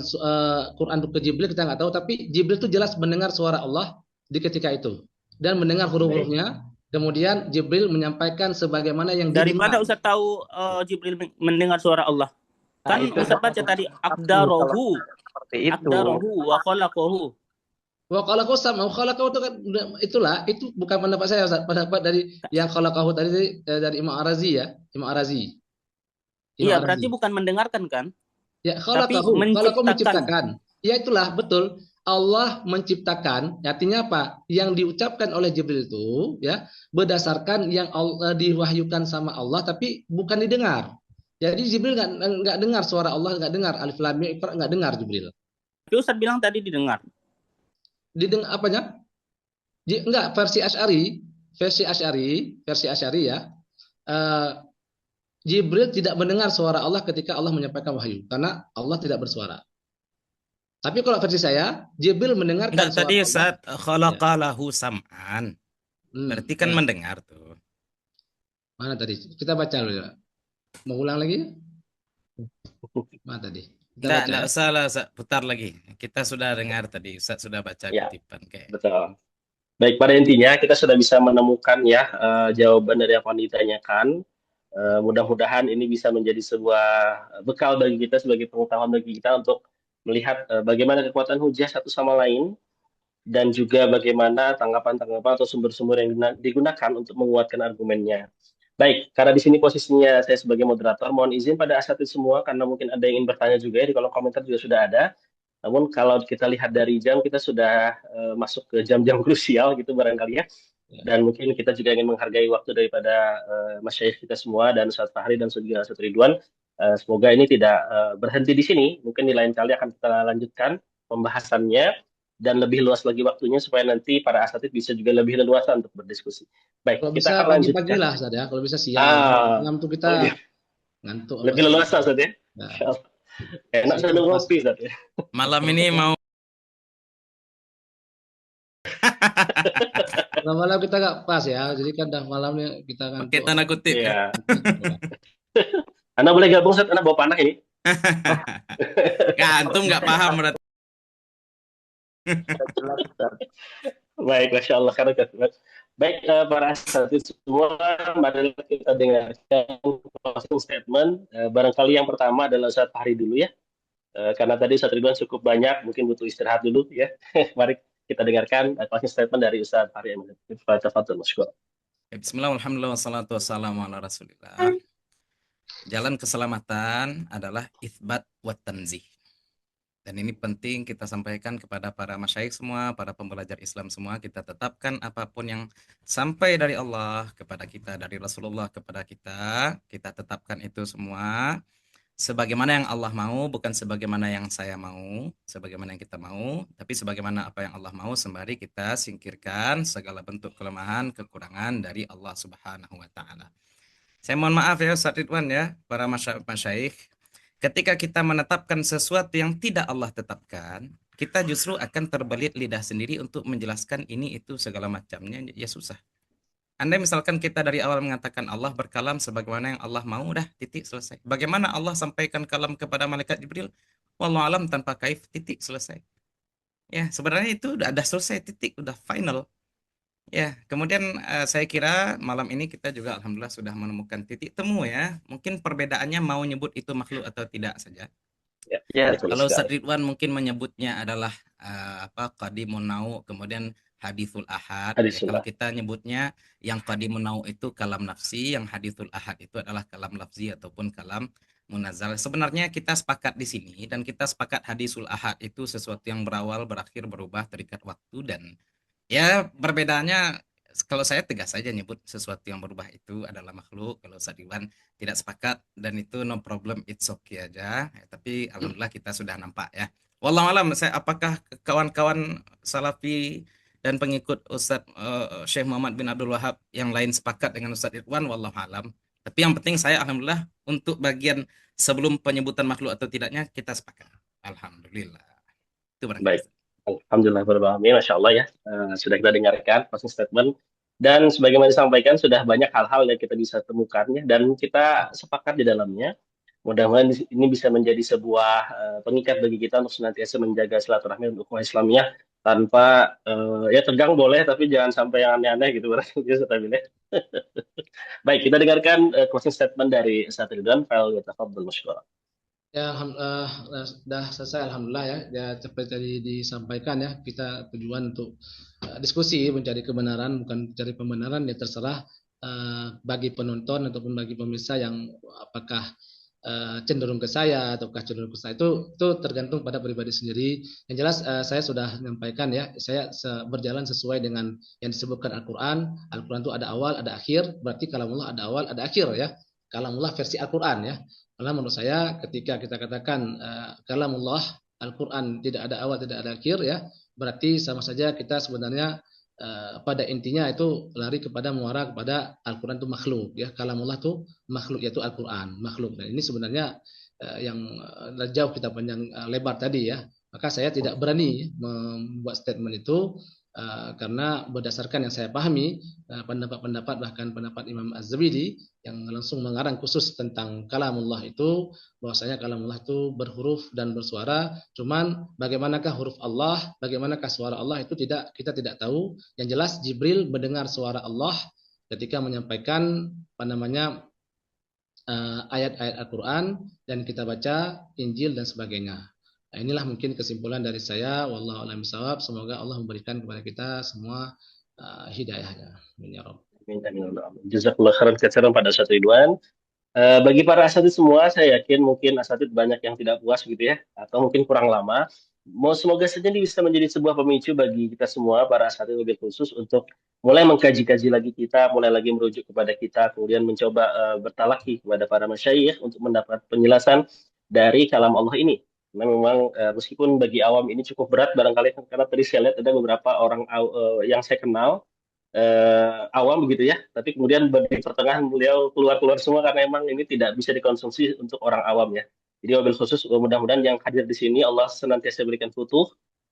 Quran itu ke Jibril kita nggak tahu, tapi Jibril itu jelas mendengar suara Allah di ketika itu dan mendengar huruf-hurufnya. Kemudian Jibril menyampaikan sebagaimana yang dari mana Ustaz tahu Jibril mendengar suara Allah? Kan Ustaz baca tadi abdarohu wa khalaqahu. Wa khalaqahu sama khalaqahu itu kan itu bukan pendapat saya Ustaz, pendapat dari yang khalaqahu tadi dari Imam Ar-Razi ya, Imam Ar-Razi. Iya, berarti bukan mendengarkan kan? Ya, khalaqahu menciptakan. Ya itulah betul. Allah menciptakan, artinya apa? Yang diucapkan oleh Jibril itu ya berdasarkan yang Allah diwahyukan sama Allah, tapi bukan didengar. Jadi Jibril nggak dengar suara Allah, nggak dengar alif lam mim, nggak dengar Jibril. Tapi Ustaz bilang tadi didengar. Didengar apanya? Enggak, versi Asy'ari ya. Jibril tidak mendengar suara Allah ketika Allah menyampaikan wahyu, karena Allah tidak bersuara. Tapi kalau versi saya, Jibril mendengarkan Enggak, suara tadi Allah. Ustaz Ya. khalaqalahu sam'an. Berarti kan Ya. mendengar tuh. Mana tadi? Kita baca dulu ya. Mau ulang lagi? Mana tadi? Kita baca Enggak ya. salah, Ustaz. Putar lagi. Kita sudah dengar tadi, Ustaz sudah baca Ya, kutipan kayak. betul. Baik, pada intinya kita sudah bisa menemukan ya jawaban dari apa yang ditanyakan. Mudah-mudahan ini bisa menjadi sebuah bekal bagi kita sebagai pengetahuan bagi kita untuk melihat bagaimana kekuatan hujah satu sama lain dan juga bagaimana tanggapan-tanggapan atau sumber-sumber yang digunakan untuk menguatkan argumennya. Baik, karena di sini posisinya saya sebagai moderator, mohon izin pada asatidz semua karena mungkin ada yang ingin bertanya juga ya, di kolom komentar juga sudah ada. Namun kalau kita lihat dari jam, kita sudah masuk ke jam-jam krusial gitu barangkali ya. Dan mungkin kita juga ingin menghargai waktu daripada masyayikh kita semua dan Ustaz Fahri dan juga Ustaz Ridwan. Semoga ini tidak berhenti di sini. Mungkin di lain kali akan kita lanjutkan pembahasannya dan lebih luas lagi waktunya supaya nanti para asatidz bisa juga lebih leluasa untuk berdiskusi. Baik, Kalau kita bisa akan pagi-pagi lanjutkan. lah, Ustaz ya. Kalau bisa siang. Malam tuh kita ngantuk. Lebih leluasa Ustaz ya. Nah. Enak sambil ngopi Ustaz ya. Malam ini mau malam kita nggak pas ya, jadi kan dah malamnya kita ngantuk. pakai tanda kutip ya. Anda boleh gabung Ustaz, Anda bawa panah ini. Antum nggak paham berarti. Baik, Masya Allah. Baik, para asatidz semua, mari kita dengarkan closing statement. Barangkali yang pertama adalah Ustaz Fahri dulu ya. Karena tadi Ustaz Ridwan cukup banyak, mungkin butuh istirahat dulu ya. Mari kita dengarkan closing statement dari Ustaz Fahri. Tafadhol, masyaallah. Bismillah, alhamdulillah, wassalatu wassalamu ala rasulillah. Jalan keselamatan adalah itsbat wa tanzih. Dan ini penting kita sampaikan kepada para masyayikh semua, para pembelajar Islam semua, kita tetapkan apapun yang sampai dari Allah kepada kita, dari Rasulullah kepada kita tetapkan itu semua sebagaimana yang Allah mau, bukan sebagaimana yang saya mau, sebagaimana yang kita mau, tapi sebagaimana apa yang Allah mau, sembari kita singkirkan segala bentuk kelemahan, kekurangan dari Allah Subhanahu wa taala. Saya mohon maaf ya Ustaz Ridwan ya, para masyayikh. Ketika kita menetapkan sesuatu yang tidak Allah tetapkan, kita justru akan terbelit lidah sendiri untuk menjelaskan ini itu segala macamnya, ya susah. Anda misalkan kita dari awal mengatakan Allah berkalam sebagaimana yang Allah mau, udah titik selesai. Bagaimana Allah sampaikan kalam kepada malaikat Jibril? Wallahu alam tanpa kaif, titik selesai. Ya, sebenarnya itu udah ada selesai, titik, udah final. Ya, kemudian saya kira malam ini kita juga alhamdulillah sudah menemukan titik temu ya. Mungkin perbedaannya mau nyebut itu makhluk atau tidak saja. Ya, kalau Ustaz Ridwan mungkin menyebutnya adalah qadimun nau, kemudian hadithul ahad. Kalau kita nyebutnya yang qadimun nau itu kalam nafsi, yang hadithul ahad itu adalah kalam lafzi ataupun kalam munazzal. Sebenarnya kita sepakat di sini dan kita sepakat hadithul ahad itu sesuatu yang berawal, berakhir, berubah, terikat waktu dan ya perbedaannya kalau saya tegas saja nyebut sesuatu yang berubah itu adalah makhluk. Kalau Ustaz Ridwan tidak sepakat dan itu no problem, it's okay aja. Tapi alhamdulillah kita sudah nampak ya. Wallahu alam, apakah kawan-kawan Salafi dan pengikut Ustaz Syekh Muhammad bin Abdul Wahab yang lain sepakat dengan Ustaz Ridwan, wallahu alam. Tapi yang penting saya alhamdulillah untuk bagian sebelum penyebutan makhluk atau tidaknya kita sepakat. Alhamdulillah. Itu baik. Alhamdulillah, Masya Allah ya. Sudah kita dengarkan closing statement. Dan sebagaimana disampaikan, sudah banyak hal-hal yang kita bisa temukan ya, dan kita sepakat di dalamnya. Mudah-mudahan ini bisa menjadi sebuah pengikat bagi kita untuk senantiasa menjaga silaturahmi untuk umat Islamiyah tanpa ya tegang boleh, tapi jangan sampai yang aneh-aneh gitu. Baik, kita dengarkan closing statement dari Ustaz Ridwan. Tafadhol masyaallah. Ya, sudah selesai alhamdulillah ya. Ya seperti tadi disampaikan ya, kita tujuan untuk diskusi mencari kebenaran, bukan mencari pembenaran, ya terserah bagi penonton ataupun bagi pemirsa yang apakah cenderung ke saya ataukah cenderung ke saya, itu tergantung pada pribadi sendiri. Yang jelas saya sudah menyampaikan ya, saya berjalan sesuai dengan yang disebutkan Al-Qur'an. Al-Qur'an itu ada awal, ada akhir, berarti kalamullah ada awal, ada akhir ya. Kalamullah versi Al-Qur'an ya. Karena menurut saya ketika kita katakan kalamullah Al-Qur'an tidak ada awal, tidak ada akhir ya, berarti sama saja kita sebenarnya pada intinya itu lari kepada muara kepada Al-Qur'an itu makhluk ya. Kalamullah itu makhluk, yaitu Al-Qur'an makhluk. Dan ini sebenarnya yang jauh kita panjang lebar tadi ya. Maka saya tidak berani membuat statement itu karena berdasarkan yang saya pahami pendapat-pendapat bahkan pendapat Imam Az-Zabidi yang langsung mengarang khusus tentang kalamullah itu, bahwasanya kalamullah itu berhuruf dan bersuara. Cuman bagaimanakah huruf Allah, bagaimanakah suara Allah itu kita tidak tahu. Yang jelas Jibril mendengar suara Allah ketika menyampaikan ayat-ayat Al-Quran dan kita baca Injil dan sebagainya. Nah, inilah mungkin kesimpulan dari saya. Wallahu a'lam bishawab. Semoga Allah memberikan kepada kita semua hidayahnya. Amin ya Rabb. Jazakallah khairan katsiran pada Ustaz Ridwan. Bagi para asatid semua, saya yakin mungkin asatid banyak yang tidak puas gitu ya, atau mungkin kurang lama. Semoga saja ini bisa menjadi sebuah pemicu bagi kita semua, para asatid lebih khusus, untuk mulai mengkaji-kaji lagi kita, mulai lagi merujuk kepada kita, kemudian mencoba bertalaki kepada para masyayikh untuk mendapat penjelasan dari kalam Allah ini. Memang meskipun bagi awam ini cukup berat barangkali, karena tadi saya lihat ada beberapa orang yang saya kenal awam begitu ya, tapi kemudian di pertengahan beliau keluar semua karena memang ini tidak bisa dikonsumsi untuk orang awam ya. Jadi wabil khusus mudah-mudahan yang hadir di sini Allah senantiasa berikan futuh,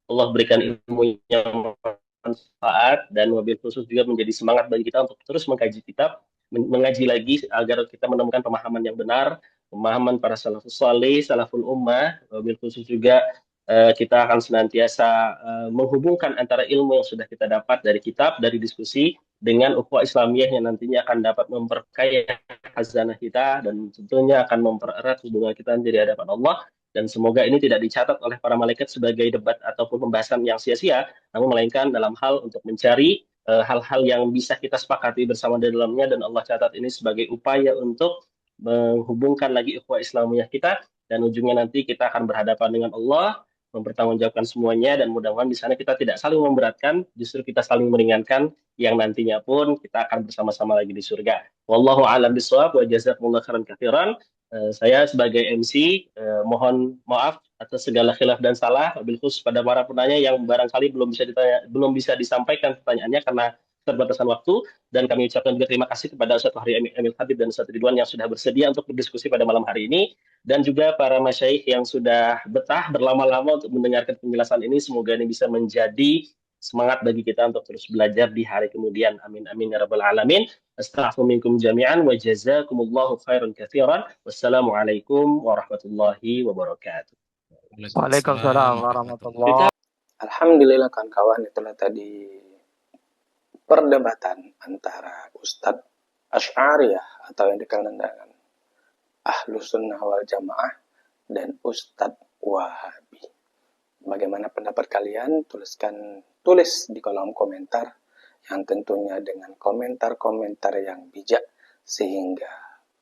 Allah berikan ilmu yang manfaat, dan wabil khusus juga menjadi semangat bagi kita untuk terus mengkaji kitab, mengaji lagi agar kita menemukan pemahaman yang benar, pemahaman para salafus salih, salaful ummah. Wabil khusus juga kita akan senantiasa menghubungkan antara ilmu yang sudah kita dapat dari kitab, dari diskusi, dengan ukhuwah Islamiyah yang nantinya akan dapat memperkaya khazanah kita dan tentunya akan mempererat hubungan kita di hadapan Allah. Dan semoga ini tidak dicatat oleh para malaikat sebagai debat ataupun pembahasan yang sia-sia, namun melainkan dalam hal untuk mencari hal-hal yang bisa kita sepakati bersama di dalamnya, dan Allah catat ini sebagai upaya untuk menghubungkan lagi ukhuwah Islamiyah kita, dan ujungnya nanti kita akan berhadapan dengan Allah, mempertanggungjawabkan semuanya, dan mudah-mudahan di sana kita tidak saling memberatkan, justru kita saling meringankan, yang nantinya pun kita akan bersama-sama lagi di surga. Wallahu a'lam bishawab wa jazakumullah khairan katsiran. Saya sebagai MC mohon maaf atas segala khilaf dan salah, wabil khusus pada para penanya yang barangkali belum bisa disampaikan pertanyaannya karena keterbatasan waktu, dan kami ucapkan juga terima kasih kepada Ustaz Fahri Emil Habib dan Ustaz Ridwan yang sudah bersedia untuk berdiskusi pada malam hari ini, dan juga para masyaikh yang sudah betah berlama-lama untuk mendengarkan penjelasan ini. Semoga ini bisa menjadi semangat bagi kita untuk terus belajar di hari kemudian. Amin amin ya rabbal alamin. Astaghfirullahaladzim jami'an wa jazakumullahu khairan katsiran. Wassalamualaikum warahmatullahi wabarakatuh. Waalaikumsalam warahmatullahi. Alhamdulillah kawan-kawan, itulah tadi perdebatan antara Ustadz Asy'ariyah atau yang dikenal dengan Ahlus Sunnah wal Jamaah dan Ustadz Wahabi. Bagaimana pendapat kalian? Tulis di kolom komentar, yang tentunya dengan komentar-komentar yang bijak, sehingga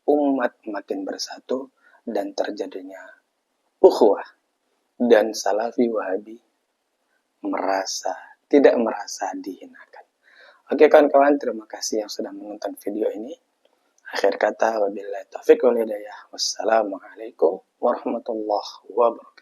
umat makin bersatu dan terjadinya ukhuwah, dan Salafi Wahabi tidak merasa dihinakan. Oke kawan-kawan, terima kasih yang sudah menonton video ini. Akhir kata, wabillahi taufiq wal hidayah. Wassalamualaikum warahmatullahi wabarakatuh.